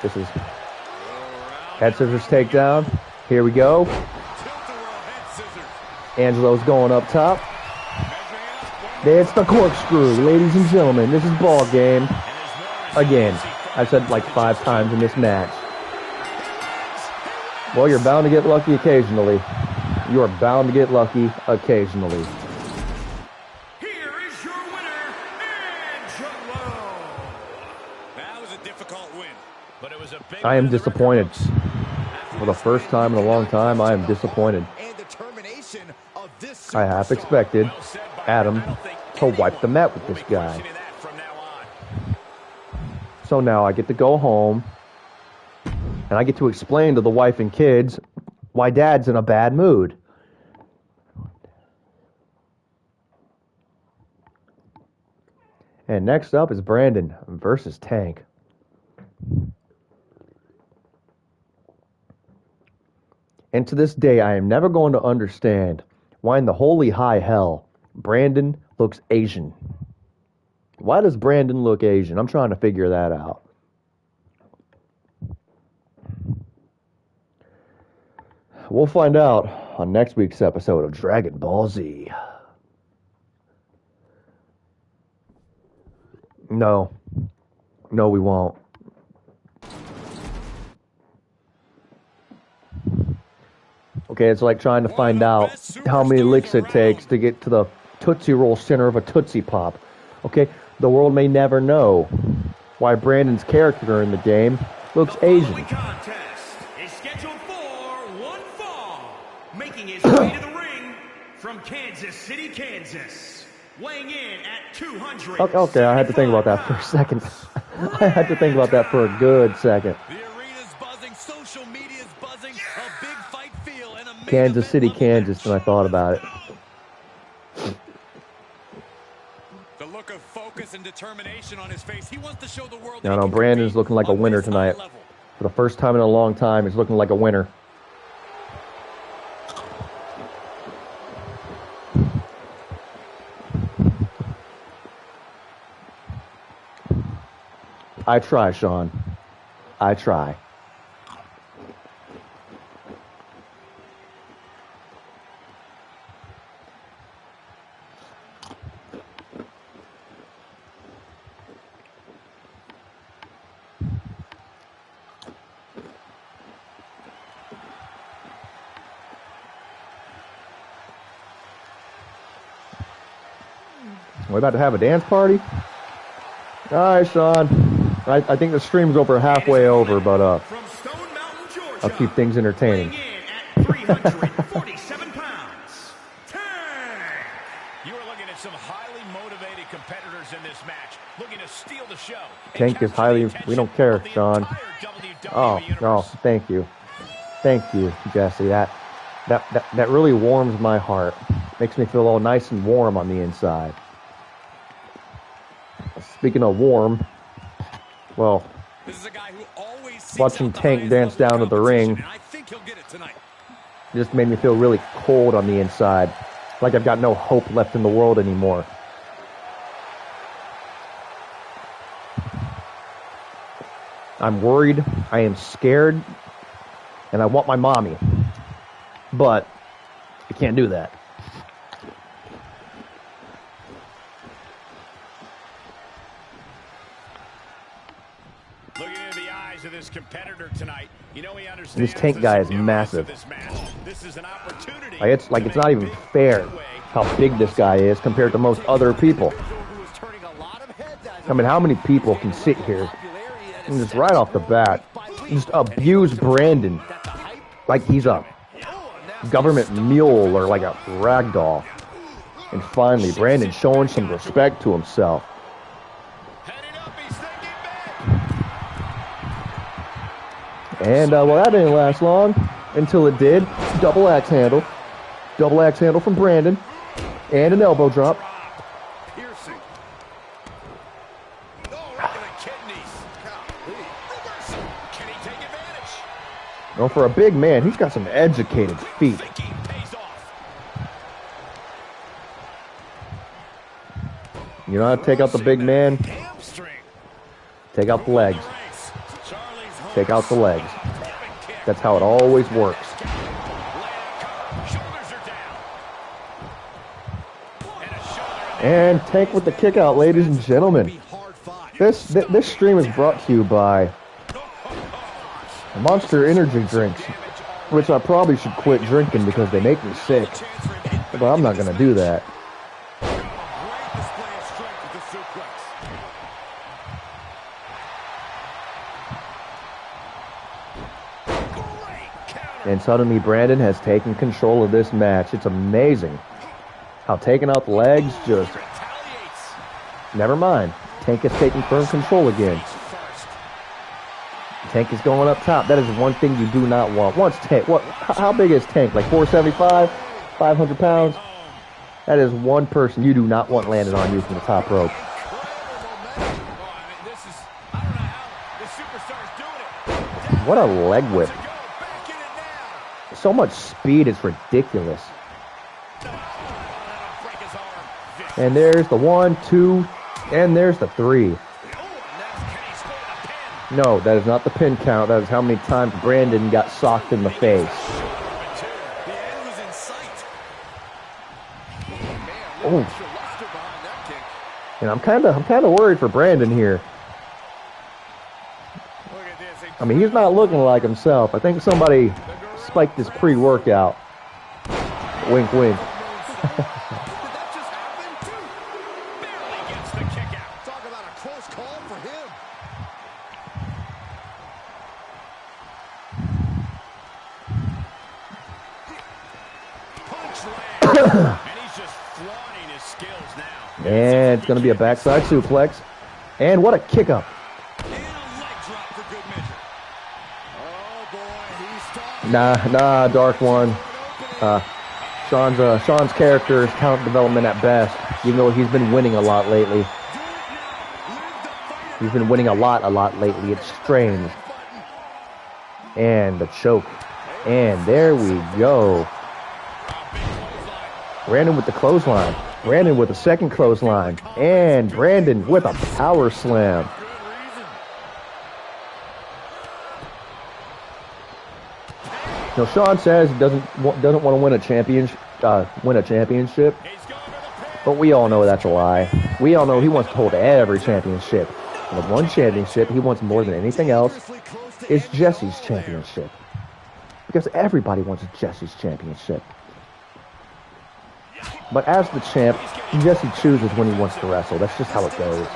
This is... Head scissors takedown. Here we go. Angelo's going up top. It's the corkscrew, ladies and gentlemen. This is ball game. Again, I've said like 5 times in this match. Well, you're bound to get lucky occasionally. You are bound to get lucky occasionally. Here is your winner, Angelo. That was a difficult win, but it was a big I am disappointed. For the first time in a long time, I am disappointed. I half expected Adam to wipe the mat with this guy. So now I get to go home, and I get to explain to the wife and kids why Dad's in a bad mood. And next up is Brandon versus Tank. And to this day, I am never going to understand why in the holy high hell Brandon looks Asian. Why does Brandon look Asian? I'm trying to figure that out. We'll find out on next week's episode of Dragon Ball Z. No, we won't. Okay, it's like trying to find out how many licks it takes to get to the Tootsie Roll center of a Tootsie Pop. Okay, the world may never know why Brandon's character in the game looks Asian. The contest is scheduled for one fall, making his way to the ring from Kansas City, Kansas, weighing in at 200. Okay, I had to think about that for a second. I had to think about that for a good second. The arena's buzzing, social media's buzzing, a big fight feel, and a main Kansas event City, level Kansas, match. and I thought about it. The look of focus and determination on his face. He wants to show the world. No, Brandon's looking like a winner tonight. For the first time in a long time, he's looking like a winner. I try, Sean. I try. We're about to have a dance party? All right, Sean. I think the stream's over halfway over, but From Stone Mountain, Georgia, I'll keep things entertaining. weighing in at 347 pounds, Tank. You are looking at some highly motivated competitors in this match, looking to steal the show. Tank is highly... We don't care, Sean. Oh, no, thank you. Thank you, Jesse. That really warms my heart. Makes me feel all nice and warm on the inside. Speaking of warm, well, This is a guy who always seeks watching out the Tank highest dance level down to the competition, ring and I think he'll get it tonight. just made me feel really cold on the inside. Like I've got no hope left in the world anymore. I'm worried, I am scared, and I want my mommy. But I can't do that. Looking into the eyes of this competitor tonight, you know he understands This Tank guy is massive. this match. This is an opportunity. It's not even fair how big this guy is compared to most other people. I mean, how many people can sit here and just right off the bat just abuse Brandon like he's a government mule or like a rag doll? And finally, Brandon showing some respect to himself. Heading up, he's thinking big. And, well, that didn't last long until it did. Double axe handle. Double axe handle from Brandon. And an elbow drop. Piercing. Oh, right to the kidneys. Reversal. Can he take advantage? Well, for a big man, he's got some educated feet. Thinking pays off. You know how to take out the big man? Hamstring. Take out the legs. Charlie's home. Take out the legs. Diving kick. That's how it always works. Shoulders are down. And a shoulder. And Tank with the kick out, ladies and gentlemen. This stream is brought to you by Monster Energy drinks, which I probably should quit drinking because they make me sick. But I'm not going to do that. Great display of strength with the suplex. Great counter. And suddenly Brandon has taken control of this match. It's amazing how taking out the legs just... Retaliates. Never mind. Tank is taking firm control again. First. Tank is going up top. That is one thing you do not want. Once Tank... How big is Tank? Like 475? 500 pounds? That is one person you do not want landing on you from the top rope. This is, I don't know how the superstar's doing it. What a leg whip. Go back in it now. So much speed, it's ridiculous. That'll break his arm. And there's the 1, 2, and there's the 3. Oh, and that's, can he score the pin? No, that is not the pin count. That is how many times Brandon got socked in the face. The end was in sight. Oh, Extra luster behind that kick. and I'm kind of worried for Brandon here. Look at this. I mean, he's not looking like himself. I think somebody spiked his pre-workout. Wink, wink. Did that just happen? And it's going to be a backside suplex. And what a kick up. And a leg drop for good measure. Oh, boy, he's talking. Nah, Dark One. Sean's character is talent development at best, even though he's been winning a lot lately. He's been winning a lot lately. It's strange. And the choke. And there we go. Brandon with the clothesline. Brandon with the second clothesline. And Brandon with a power slam. You know, Sean says he doesn't want to win a championship. But we all know that's a lie. We all know he wants to hold every championship. And the one championship he wants more than anything else is Jesse's championship. Because everybody wants Jesse's championship. But as the champ, Jesse chooses when he wants to wrestle. That's just how it goes.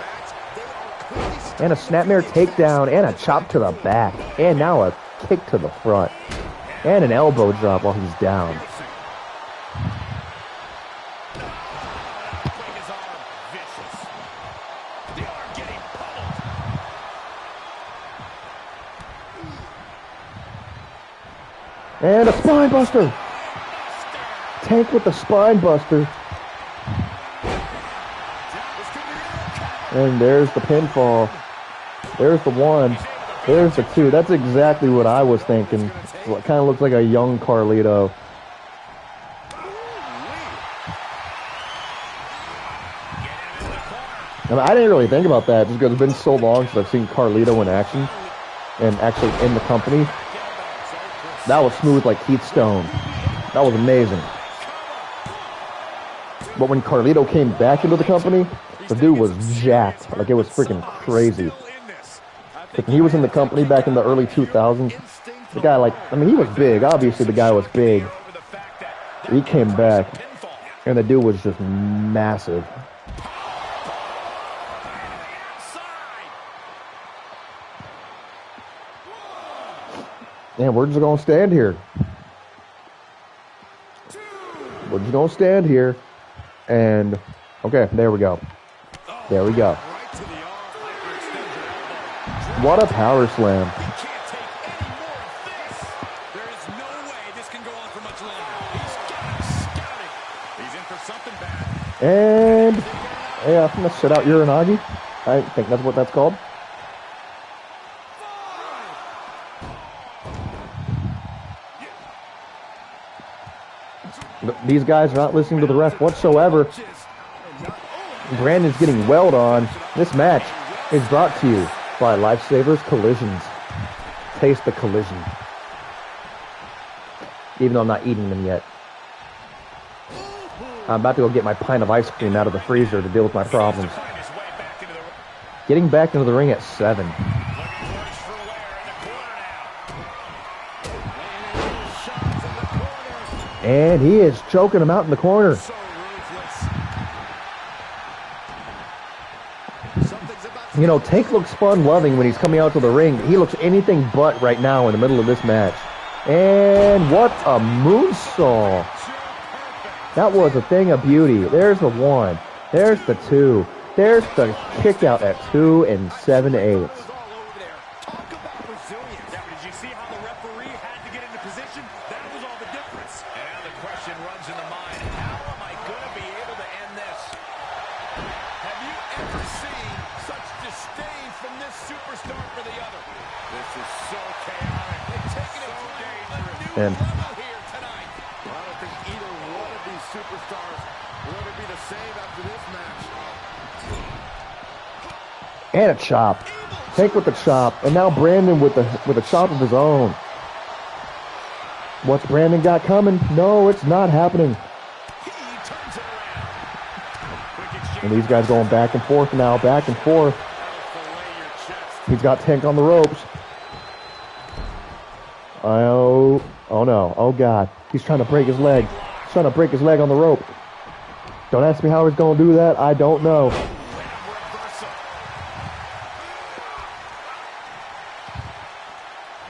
And a snapmare takedown, and a chop to the back, and now a kick to the front, and an elbow drop while he's down. And a spine buster. Tank with the spine buster. And there's the pinfall. There's the one. There's the two. That's exactly what I was thinking. It kind of looks like a young Carlito. I mean, I didn't really think about that just because it's been so long since I've seen Carlito in action and actually in the company. That was smooth like Keith Stone. That was amazing. But when Carlito came back into the company, the dude was jacked. Like, it was freaking crazy. Because when he was in the company back in the early 2000s, the guy, like, I mean, he was big. Obviously, the guy was big. He came back, and the dude was just massive. And we're just going to stand here. We're just going to stand here. And, okay, there we go. There we go. What a power slam. There is no way this can go on for much longer. He's got him scouting. He's in for something bad. And, yeah, I'm going to sit out Uranagi. I think that's what that's called. These guys are not listening to the ref whatsoever. Brandon's getting welled on. This match is brought to you by Lifesavers Collisions. Taste the collision. Even though I'm not eating them yet. I'm about to go get my pint of ice cream out of the freezer to deal with my problems. Getting back into the ring at 7. And he is choking him out in the corner. You know, Tank looks fun-loving when he's coming out to the ring. He looks anything but right now in the middle of this match. And what a moonsault. That was a thing of beauty. There's the 1. There's the 2. There's the kick out at 2 7/8. And I don't think either one of these superstars will ever be the same after this match. And a chop. Tank with the chop. And now Brandon with a chop of his own. What's Brandon got coming? No, it's not happening. And these guys going back and forth now. Back and forth. He's got Tank on the ropes. Oh no. Oh God. He's trying to break his leg. He's trying to break his leg on the rope. Don't ask me how he's going to do that. I don't know.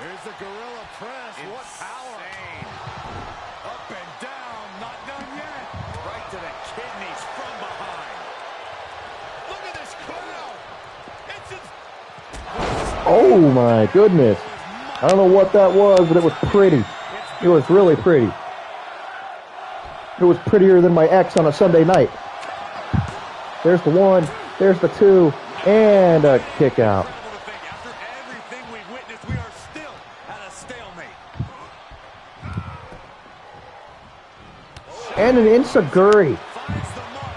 Here's the gorilla press. What power. Up and down. Not done yet. Right to the kidneys from behind. Oh my goodness. I don't know what that was, but it was pretty. It was really pretty. It was prettier than my ex on a Sunday night. There's the 1, there's the 2, and a kick out. After everything we've witnessed, we are still at a stalemate. And an enziguri. Finds the mark.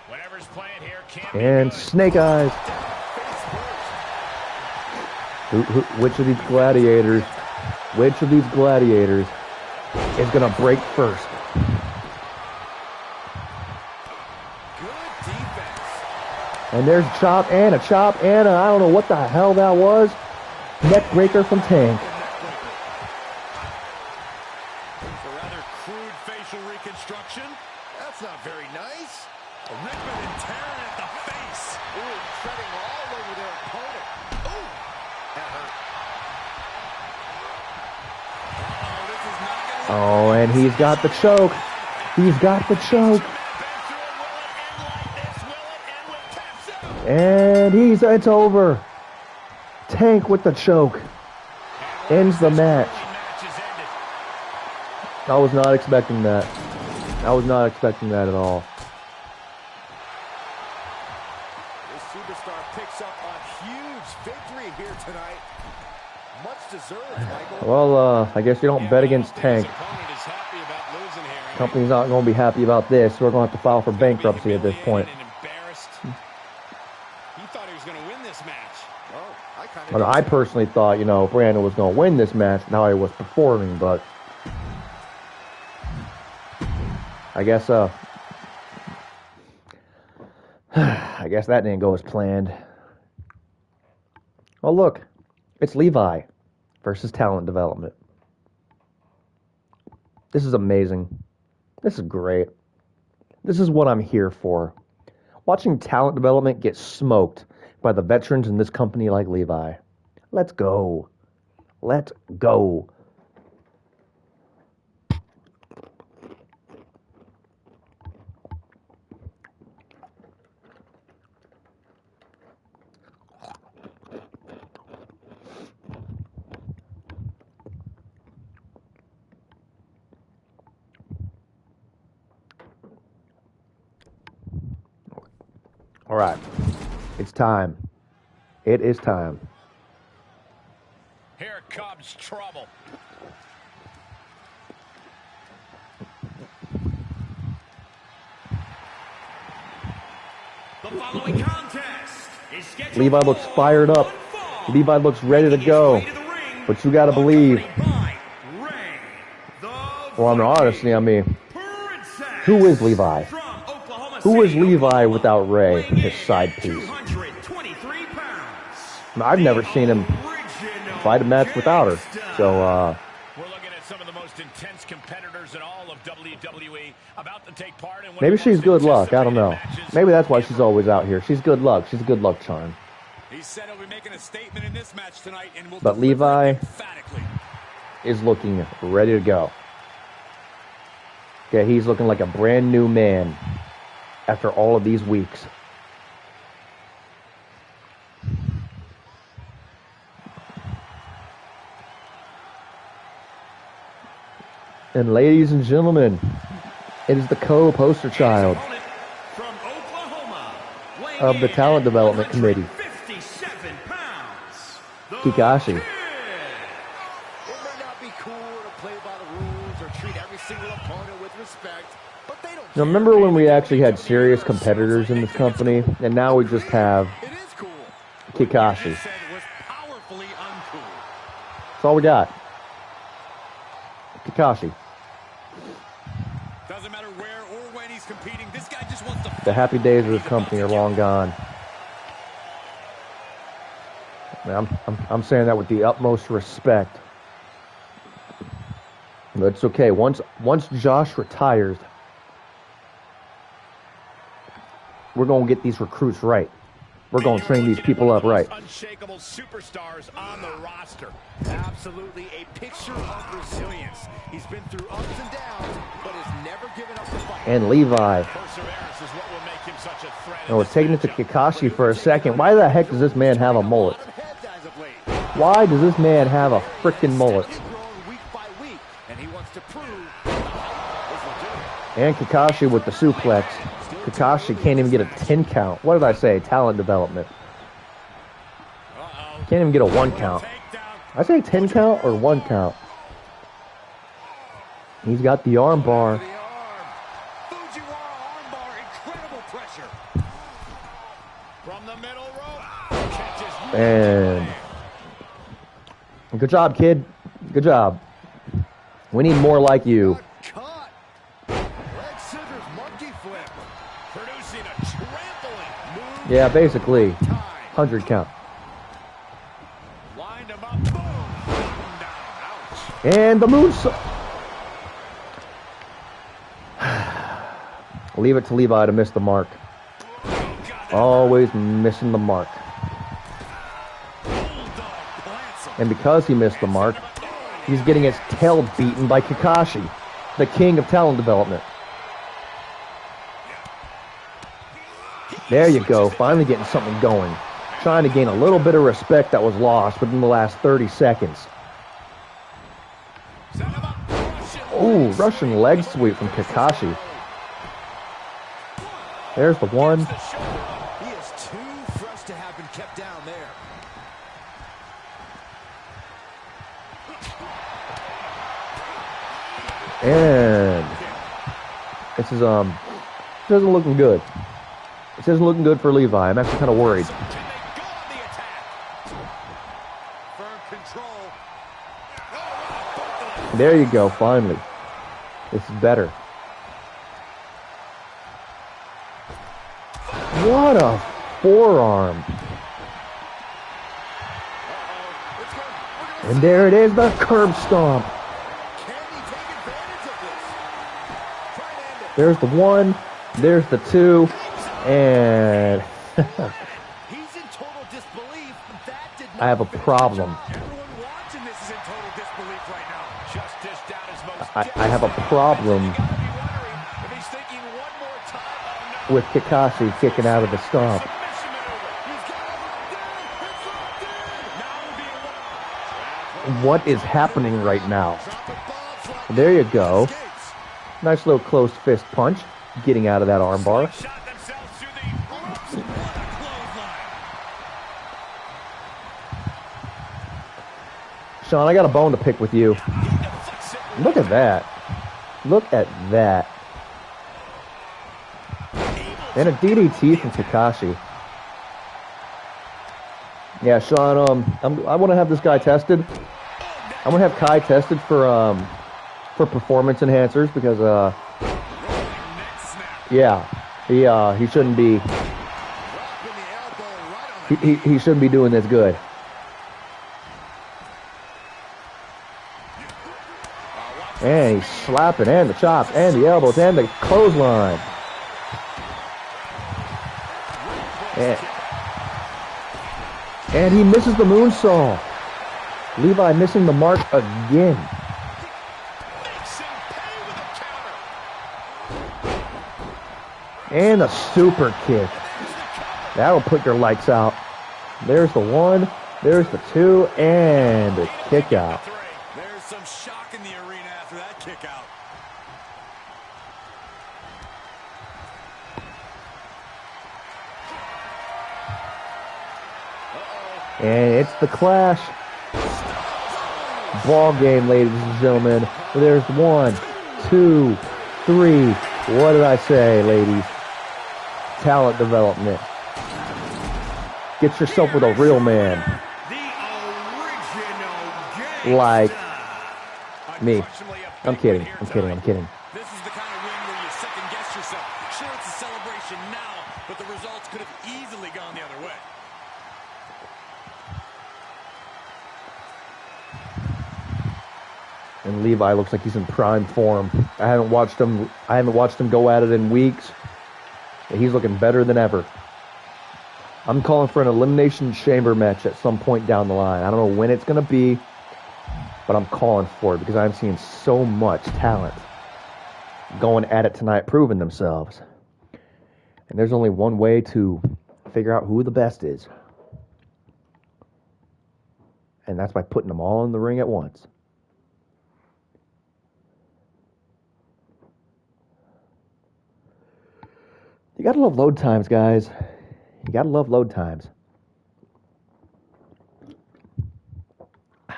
Whatever's playing here can't be And good. snake eyes. Which of these gladiators is going to break first? Good defense. And there's a chop and I don't know what the hell that was. Neck breaker from Tank. It's a rather crude facial reconstruction. That's not very nice. Ripping and tearing at the face. Ooh, treading all over their opponent. Ooh, that hurt. Uh-oh, this is not going to Oh, and he's got the choke. He's got the choke. And it's over. Tank with the choke. Ends the match. I was not expecting that. I was not expecting that at all. This superstar picks up a huge victory here tonight. Much deserved, Michael. Well, I guess you don't bet against Tank. Company's not going to be happy about this. So we're going to have to file for bankruptcy at this point. He thought he was going to win this match. Oh, I kind But of. I personally thought, Brandon was going to win this match and how he was performing, but I guess I guess that didn't go as planned. Oh, look. It's Levi versus talent development. This is amazing. This is great. This is what I'm here for. Watching talent development get smoked by the veterans in this company like Levi. Let's go. Let's go. All right. It's time. It is time. Here comes trouble. The following contest is scheduled Levi looks for fired up. one fall. Levi looks ready to go. Making his way to the ring, But you got to believe. accompanied by Ray, the Well, I mean, honestly, Princess who is Levi? from Oklahoma Who is City, Levi Oklahoma, without Ray, weighing his in side at piece? 223 pounds. I've never seen him Original fight a match without her. gangsta. So, We're looking at some of the most intense competitors in all of WWE about to take part in one maybe of the she's most good luck. I don't know. anticipated matches. Maybe that's why she's always out here. She's good luck. She's a good luck charm. He said he'll be making a statement in this match tonight and will But deliver Levi emphatically. is looking ready to go. Okay, he's looking like a brand new man after all of these weeks. And ladies and gentlemen, it is the co-poster child Opponent from Oklahoma, weighing of the in Talent at Development Committee, 157 pounds. The Kikashi. Kid. It may not be cool to play by the rules or treat every single opponent with respect, but they don't. Now, remember when we actually had serious competitors in this company, and now we just have It is cool. Kikashi. Said was powerfully uncool. That's all we got. Kikashi. Doesn't matter where or when he's competing. This guy just wants to. The happy days of this company are long gone. I'm saying that with the utmost respect. But it's okay. Once Josh retires, we're going to get these recruits right. We're going to train these people up right. Unshakable superstars on the roster. Absolutely a picture of resilience. He's been through ups and downs, but has never given up the fight. And Levi. Perseverance is what will make him such a threat. I was taking it to Kakashi for a second. Why the heck does this man have a mullet? Why does this man have a freaking mullet? And Kakashi with the suplex. Kakashi can't even get a 10 count. What did I say? Talent development. Can't even get a 1 count. I say 10 count or 1 count. He's got the arm bar. And good job, kid. Good job. We need more like you. Yeah, basically. 100 count. And the moonsault. Leave it to Levi to miss the mark. Always missing the mark. And because he missed the mark, he's getting his tail beaten by Kakashi, the king of talent development. There you go, finally getting something going. Trying to gain a little bit of respect that was lost within the last 30 seconds. Ooh, Russian leg sweep from Kakashi. There's the one. He is too fresh to have been kept down there. And this isn't looking good. This isn't looking good for Levi. I'm actually kind of worried. There you go, finally. This is better. What a forearm. And there it is, the curb stomp. There's the one, there's the two, and He's in total disbelief. That did not I have a problem. Everyone watching this is in total disbelief right now. Just dished out his most I have a problem You gotta be wondering if he's thinking one more time. Oh, no. with Kakashi kicking out of the stomp. Submission maneuver. He's got it locked in. It's locked in. Now would be a one. What is happening right now? Drop the bomb, slap There you go. escapes. Nice little closed fist punch, getting out of that armbar. Shot themselves through the ropes. What a clothesline. Sean, I got a bone to pick with you. Look at that. Look at that. And a DDT from Kakashi. Yeah, Sean, I want to have this guy tested. I'm going to have Kai tested for performance enhancers because, yeah, he shouldn't be, he shouldn't be doing this good. And he's slapping, and the chops, and the elbows, and the clothesline. And he misses the moonsault. Levi missing the mark again. And a super kick. That'll put your lights out. There's the one, there's the two, and the kick out. There's some shock in the arena after that kick out. And it's the Clash ball game, ladies and gentlemen. There's 1, 2, 3. What did I say, ladies? Talent development. Get yourself with a real man. Like me. I'm kidding. I'm kidding. I'm kidding. This is the kind of win where you second guess yourself. Sure, it's a celebration now, but the results could have easily gone the other way. And Levi looks like he's in prime form. I haven't watched him go at it in weeks. And he's looking better than ever. I'm calling for an elimination chamber match at some point down the line. I don't know when it's going to be, but I'm calling for it because I'm seeing so much talent going at it tonight, proving themselves. And there's only one way to figure out who the best is. And that's by putting them all in the ring at once. You gotta love load times, guys. You gotta love load times. I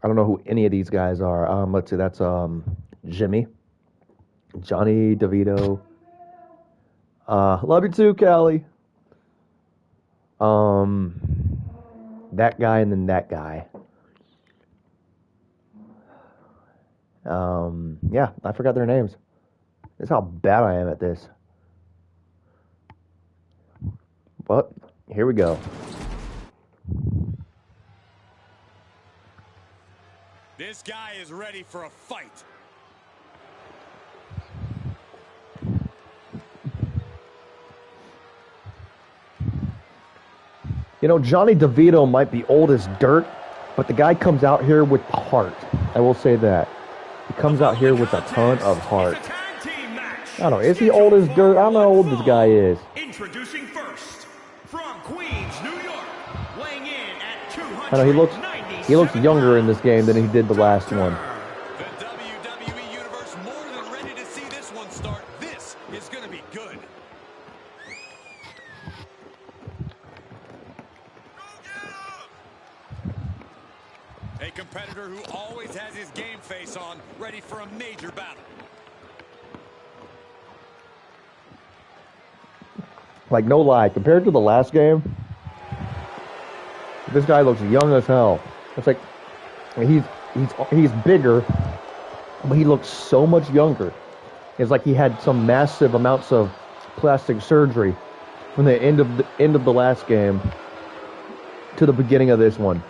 don't know who any of these guys are. Let's see, that's Jimmy, Johnny DeVito. Love you too, Callie. That guy and then that guy. Yeah, I forgot their names. That's how bad I am at this. But here we go. This guy is ready for a fight. You know, Johnny DeVito might be old as dirt, but the guy comes out here with heart. I will say that. He comes out here with a ton of heart. I don't know, is he old as dirt? I don't know how old this guy is. Introducing first, from Queens, New York, weighing in at 200. I know he looks younger in this game than he did the last one. The WWE Universe more than ready to see this one start. This is going to be good. A competitor who always has his game face on, ready for a major battle. Like, no lie, compared to the last game, this guy looks young as hell. It's like, he's bigger, but he looks so much younger. It's like he had some massive amounts of plastic surgery from the end of the last game to the beginning of this one.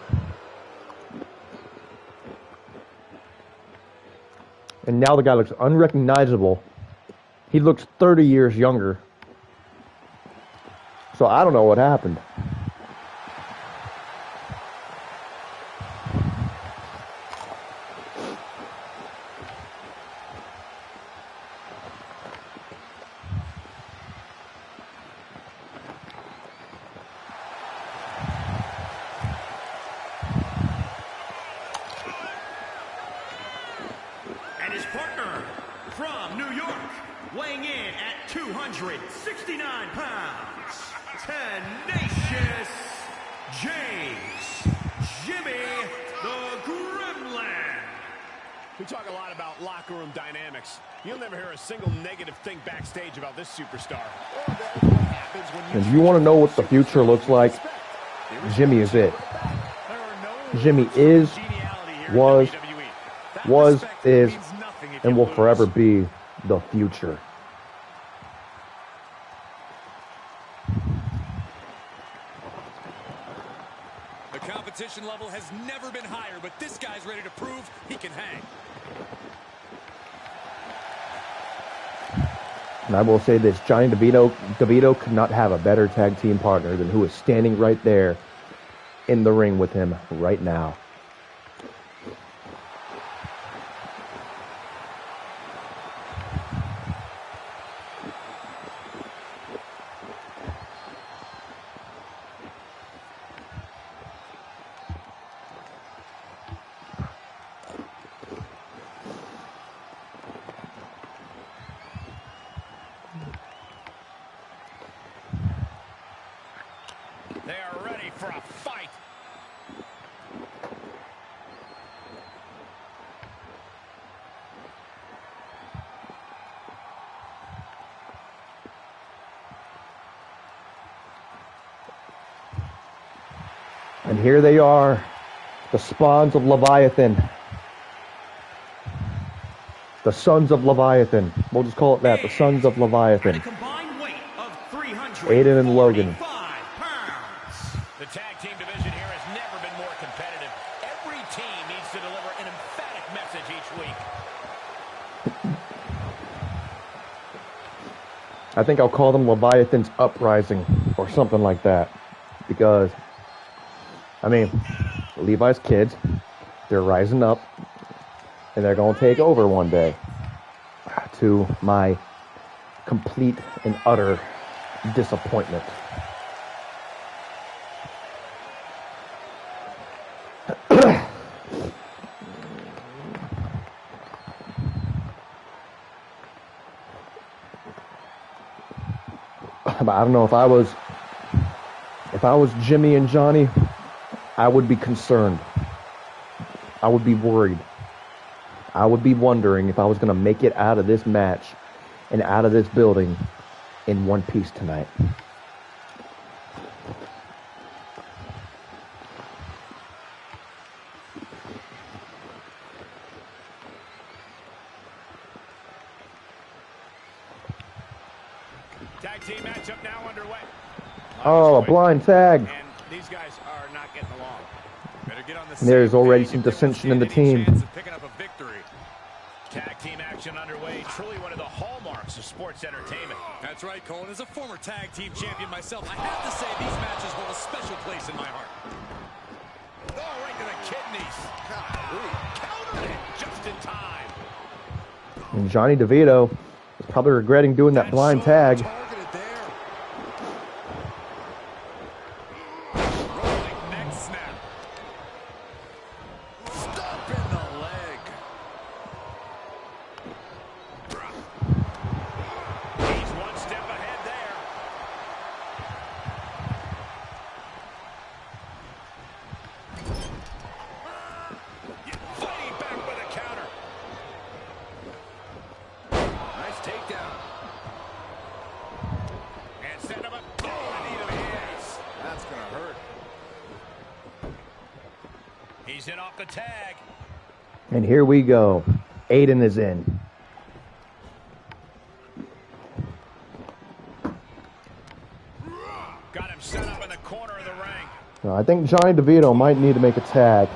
And now the guy looks unrecognizable. He looks 30 years younger. So I don't know what happened. And his partner, from New York, weighing in at 269 pounds, tenacious James Jimmy the Gremlin. We talk a lot about locker room dynamics. You'll never hear a single negative thing backstage about this superstar. And if you want to know what the future looks like, Jimmy is it. Jimmy is, was, is, and will forever be the future. The competition level has never been higher, but this guy's ready to prove he can hang. And I will say this, Johnny DeVito could not have a better tag team partner than who is standing right there in the ring with him right now. They are ready for a fight. And here they are, the spawns of Leviathan. The sons of Leviathan. We'll just call it that, the sons of Leviathan. At a combined weight of 345 Aiden and Logan. pounds. The tag team division here has never been more competitive. Every team needs to deliver an emphatic message each week. I think I'll call them Leviathan's Uprising or something like that. Because, I mean, Levi's kids, they're rising up. and they're going to take over one day, to my complete and utter disappointment. I don't know, if I was Jimmy and Johnny, I would be concerned. I would be worried. I would be wondering if I was going to make it out of this match and out of this building in one piece tonight. Tag team matchup now underway. Oh, a blind tag. And these guys are not getting along. Better get on the There's same already page some if they want to dissension in the stand any team. chance of picking up a victory. Tag team action underway. Truly one of the hallmarks of sports entertainment. That's right, Cole. As a former tag team champion myself, I have to say these matches hold a special place in my heart. Oh, right to the kidneys. Countered it just in time. And Johnny DeVito is probably regretting doing that blind tag. Targeted there. Rolling neck snap. Stop in the leg. He's one step ahead there. Fighting back with a counter. Nice takedown. And set him up. Oh, a knee to the face. That's going to hurt. He's in off the tag. And here we go. Aiden is in. Got him set up in the corner of the ring. Now, I think Johnny DeVito might need to make a tag.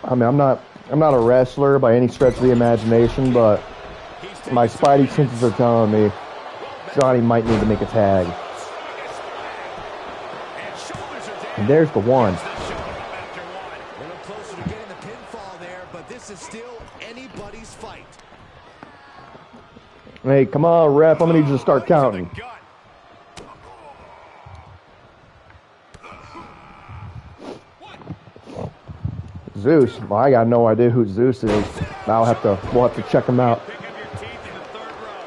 I mean, I'm not a wrestler by any stretch of the imagination, but my spidey senses are telling me Johnny might need to make a tag. And shoulders are down. And there's the one. The shoulder up after one. A little closer to getting the pinfall there, but this is still anybody's fight. Hey, come on, ref. I'm going to need you to start counting. Gut. Zeus. Well, I got no idea who Zeus is. We'll have to check him out. Pick up your teeth in the third row.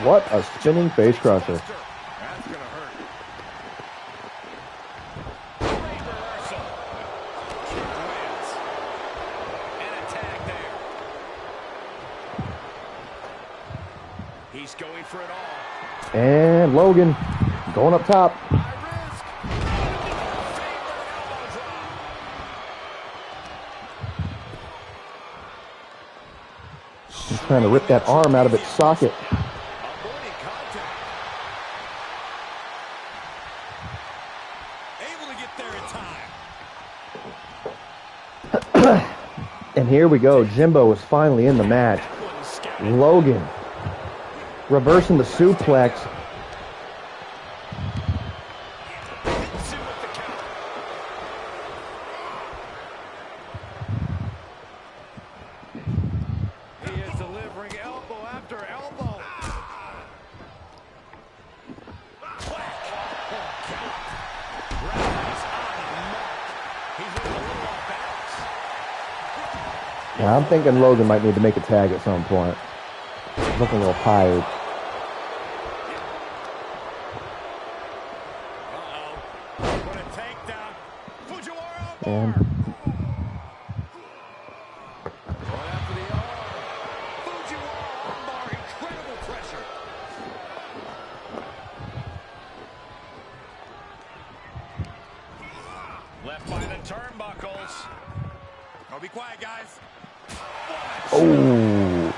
What a spinning face crusher. That's going to hurt. Great reversal. Wins. And a tag there. He's going for it all. And Logan going up top. He's trying to rip that arm out of its socket. Avoiding contact. Able to get there in time. And here we go. Jimbo is finally in the match. Logan reversing the suplex. He is delivering elbow after elbow. Yeah, I'm thinking Logan might need to make a tag at some point. He's looking a little tired. What a takedown. Fujiwara And Going after the arm. Fujiwara armbar. Incredible pressure. left by the turnbuckles. Oh, be quiet, guys. oh, Man.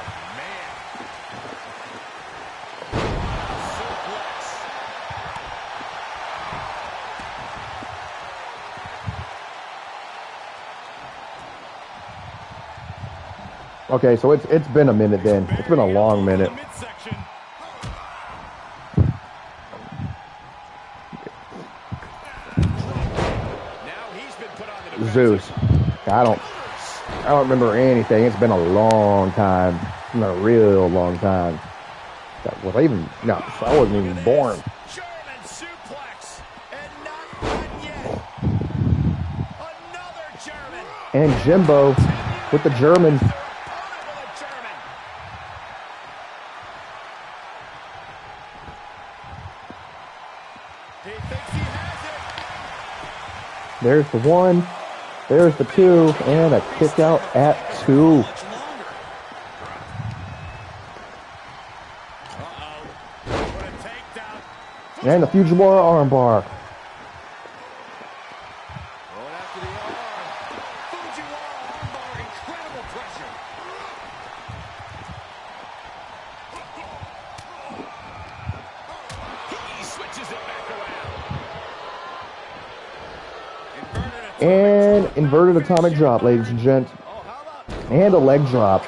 okay. So it's been a minute then. It's been a long minute. Midsection. Zeus. I don't remember anything. It's been a long time. It's been a real long time. Was I even? No, I wasn't even born. German suplex, and not done yet. Another German. And Jimbo with the German. He thinks he has it. There's the one. There's the two. And a kick out at 2. And the Fujiwara armbar. Going after the arm. Fujiwara armbar, incredible pressure. He switches it back around. And inverted atomic drop, ladies and gents. And a leg drop.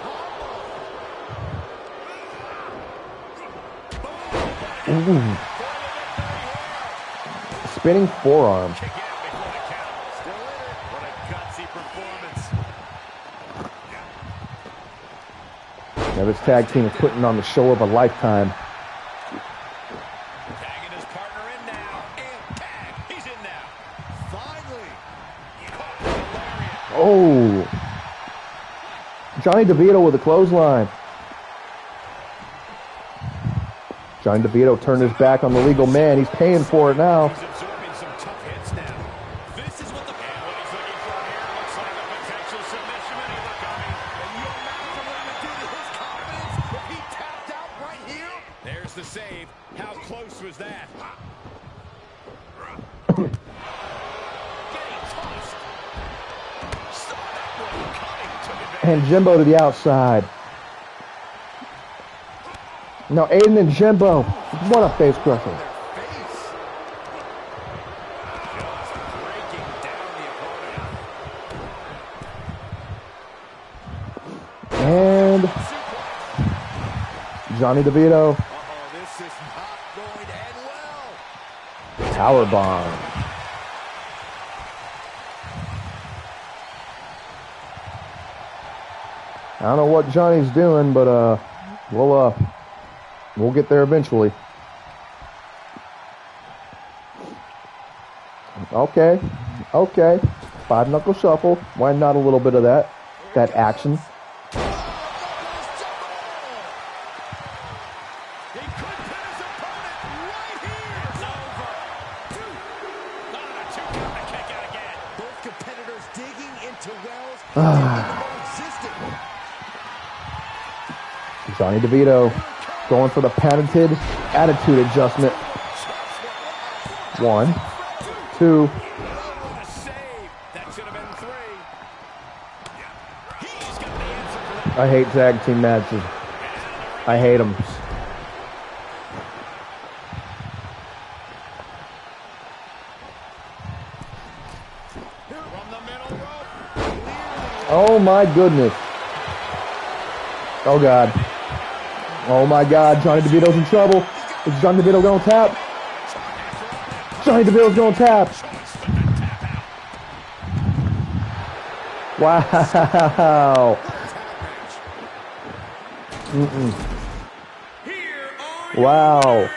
Ooh. Spinning forearm. Kick out before the count. Still in it. What a gutsy performance. Now this tag team is putting on the show of a lifetime. Tagging his partner in now. And tag. He's in now. Finally. Oh. Johnny DeVito with a clothesline. Johnny DeVito turned his back on the legal man. He's paying for it now. He's absorbing some tough hits now. This is what the and what he's looking for here looks like a potential submission maneuver coming. And you imagine what it would do to his confidence if he tapped out right here? There's the save. How close was that? Getting tossed. Saw that one coming. Took advantage. And Jimbo to the outside. Now Aiden and Jimbo. What a face crusher. Face. Just breaking down the opponent. And Johnny DeVito. Uh-oh, this is not going to end well. Power bomb. I don't know what Johnny's doing, but we'll get there eventually. Okay. 5-knuckle shuffle. Why not a little bit of that action? He could pin his opponent right here. It's over. Not a two-count to kick out again. Both competitors digging into wells that didn't even know existed. Johnny DeVito going for the patented attitude adjustment. 1, 2. What a save. That should have been 3. He's got the answer for that. I hate tag team matches. I hate them. From the middle rope. Oh my goodness. Oh God. Oh my God. Johnny DeVito's in trouble. Is Johnny DeVito going to tap? Johnny DeVito's going to tap. Wow. Wow.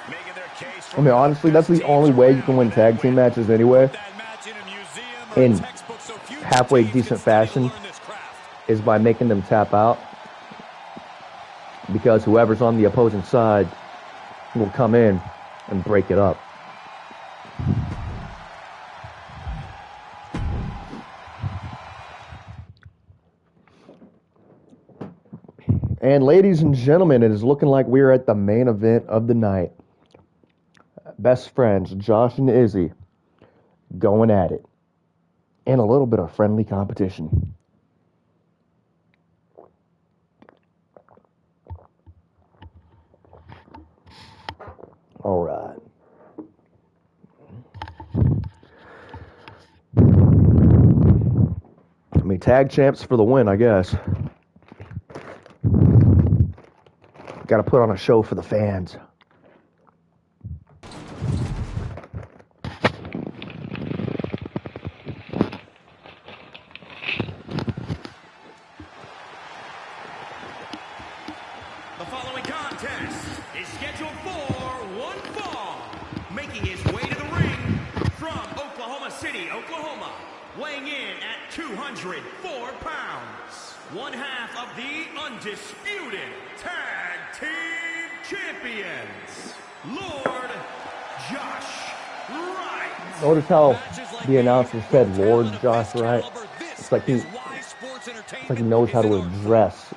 Making their case I mean, honestly, that's the only way you can win tag team matches anyway. that match in a museum or a In textbook, so few halfway teams decent can study to fashion learn this craft. is by making them tap out. Because whoever's on the opposing side will come in and break it up. And ladies and gentlemen, it is looking like we're at the main event of the night. Best friends, Josh and Izzy, going at it. And a little bit of friendly competition. All right. I mean, tag champs for the win, I guess. Got to put on a show for the fans. at 204 pounds, one half of the undisputed tag team champions, Lord Josh Wright. Notice how the announcer said Lord Josh Wright. It's like he knows how to address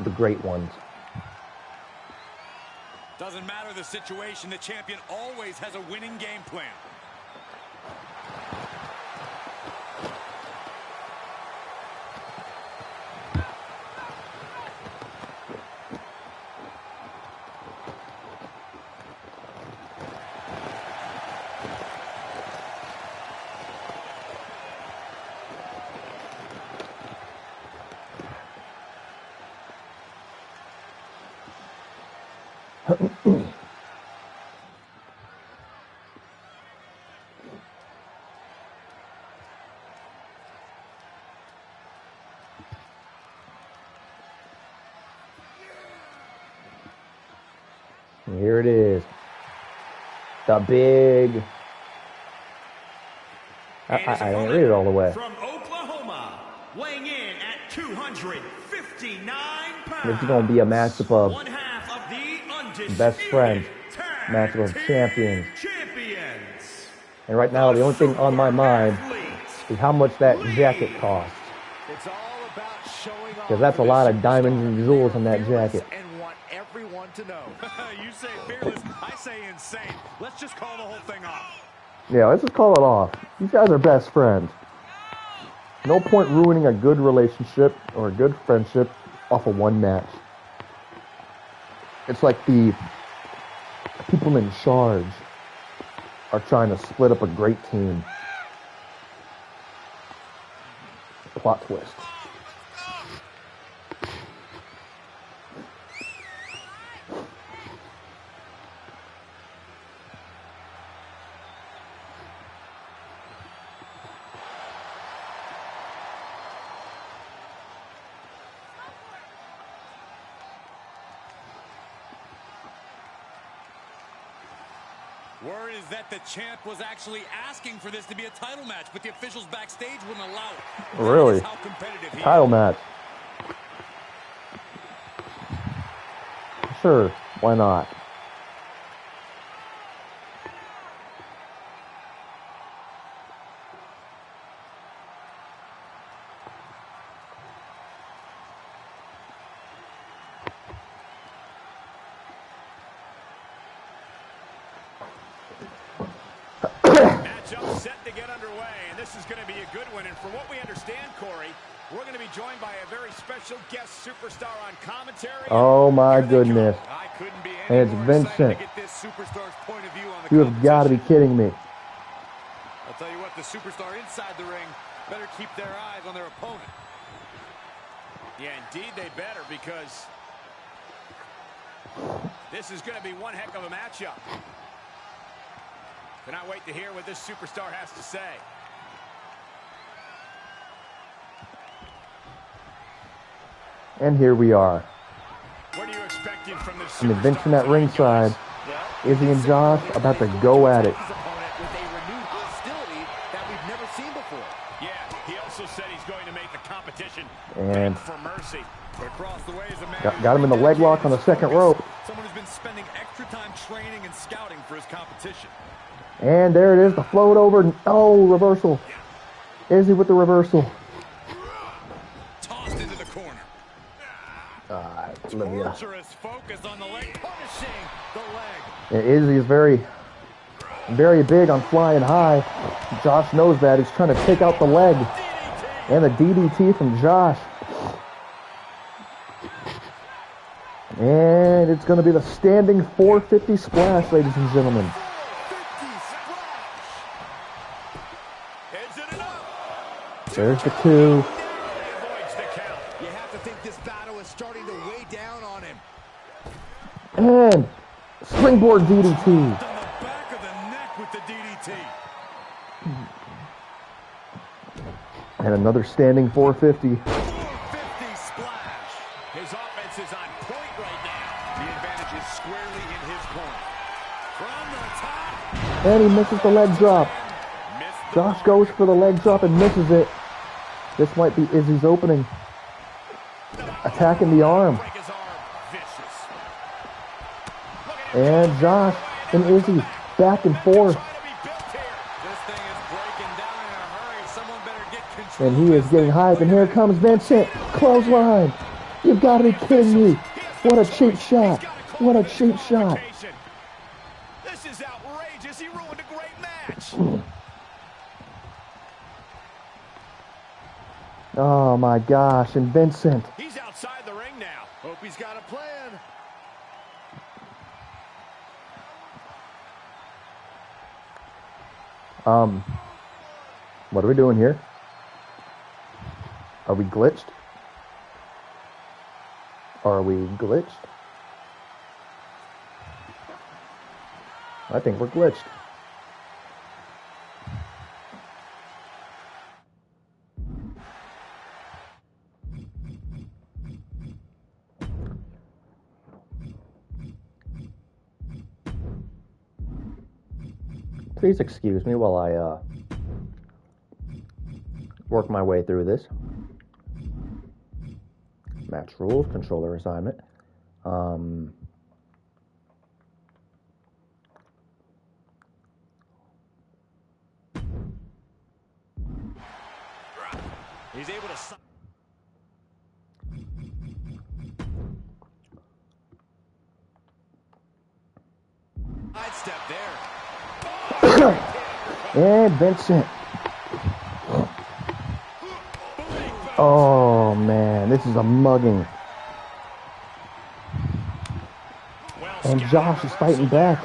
the great ones. Doesn't matter the situation, the champion always has a winning game plan. And here it is. The big... I didn't read it all the way. From Oklahoma, weighing in at 259 pounds. This is going to be a matchup of one half of the undisputed best friends, tag matchup of team champions. champions. And right now, the only thing on my mind is how much that jacket costs. It's all about showing off. Because that's a lot of diamonds and jewels on that jacket. And want everyone to know. You say fearless, I say insane. Let's just call the whole thing off. Yeah, let's just call it off. These guys are best friends. No point ruining a good relationship or a good friendship off of one match. It's like the people in charge are trying to split up a great team. Plot twist. Word is that the champ was actually asking for this to be a title match, but the officials backstage wouldn't allow it. Really? How competitive he Title is. match. Sure, why not? Matchup set to get underway, and this is going to be a good one. And from what we understand, Corey, we're going to be joined by a very special guest superstar on commentary. Oh my goodness. I couldn't be And any it's more excited Vincent. to get this superstar's point of view on the You have got to be kidding me. I'll tell you what, the superstar inside the ring better keep their eyes on their opponent. Yeah, indeed they better, because this is going to be one heck of a matchup. Cannot wait to hear what this superstar has to say. And here we are. What are you expecting from this And the superstar Vincent at tonight, ringside. guys? Izzy and Josh about to go at it. His opponent with a renewed hostility that we've never seen before. Yeah, he also said he's going to make the competition And beg for mercy. Across the way is a man got him in the leg lock on the second rope. Someone who's been spending extra time training and scouting for his competition. And there it is, the float over. Oh, reversal. Izzy with the reversal. Tossed into the corner. Olivia. Torturous focus on the leg, punishing the leg. And Izzy is very, very big on flying high. Josh knows that. He's trying to take out the leg. And the DDT from Josh. And it's going to be the standing 450 splash, ladies and gentlemen. Is it enough? There's the two. Avoids the count. You have to think this battle is starting to weigh down on him. And springboard DDT. On the back of the neck with the DDT. And another standing 450. 450 splash. His offense is on point right now. The advantage is squarely in his corner. From the top. And he misses the leg drop. Missed the Josh goes for the leg drop and misses it. This might be Izzy's opening. Attacking the arm. Break his arm. Vicious. And Josh and Izzy back and forth. Trying to be built here. This thing is breaking down in a hurry. Someone better get control. And he is getting hyped. And here comes Vincent. Clothesline. You've got to be kidding me. What a cheap shot. What a cheap shot. This is outrageous. He ruined a great match. Oh my gosh. And Vincent. He's outside the ring now. Hope he's got a plan. What are we doing here? Are we glitched? Are we glitched? I think we're glitched. Please excuse me while I work my way through this. Match rules, controller assignment. He's able to... Side step there. And Vincent. Oh man, this is a mugging. And Josh is fighting back.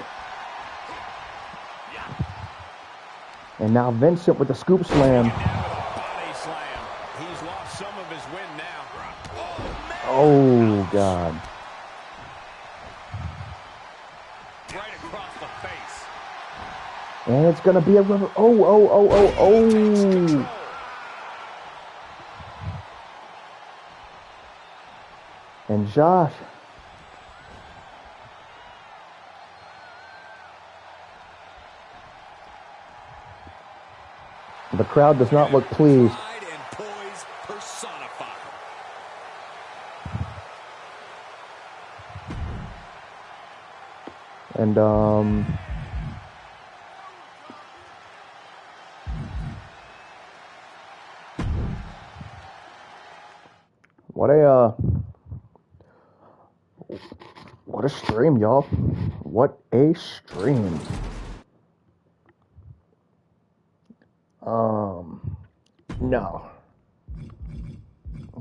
And now Vincent with the scoop slam. Body slam. He's lost some of his wind now. Oh God. Right across the face. And it's gonna be a river. Oh. And Josh. The crowd does not look pleased. Pride and poise personified. And what a stream, y'all. What a stream. No.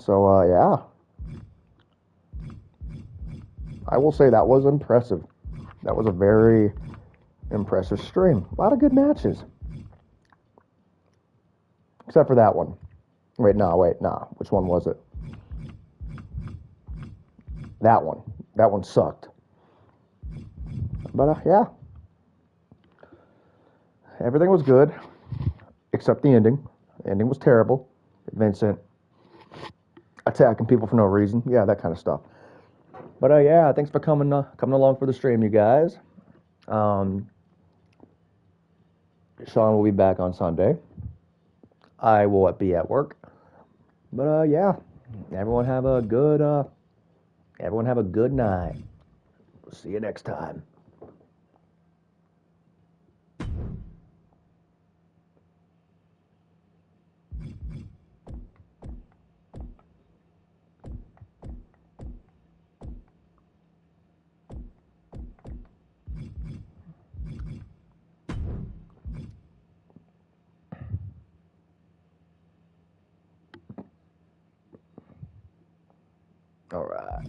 So, yeah. I will say that was impressive. That was a very impressive stream. A lot of good matches. Except for that one. Wait, nah. Which one was it? That one. That one sucked. But, yeah. Everything was good. Except the ending. The ending was terrible. Vincent attacking people for no reason. Yeah, that kind of stuff. But, yeah, thanks for coming along for the stream, you guys. Sean will be back on Sunday. I will be at work. But, yeah, everyone have a good night. We'll see you next time. All right.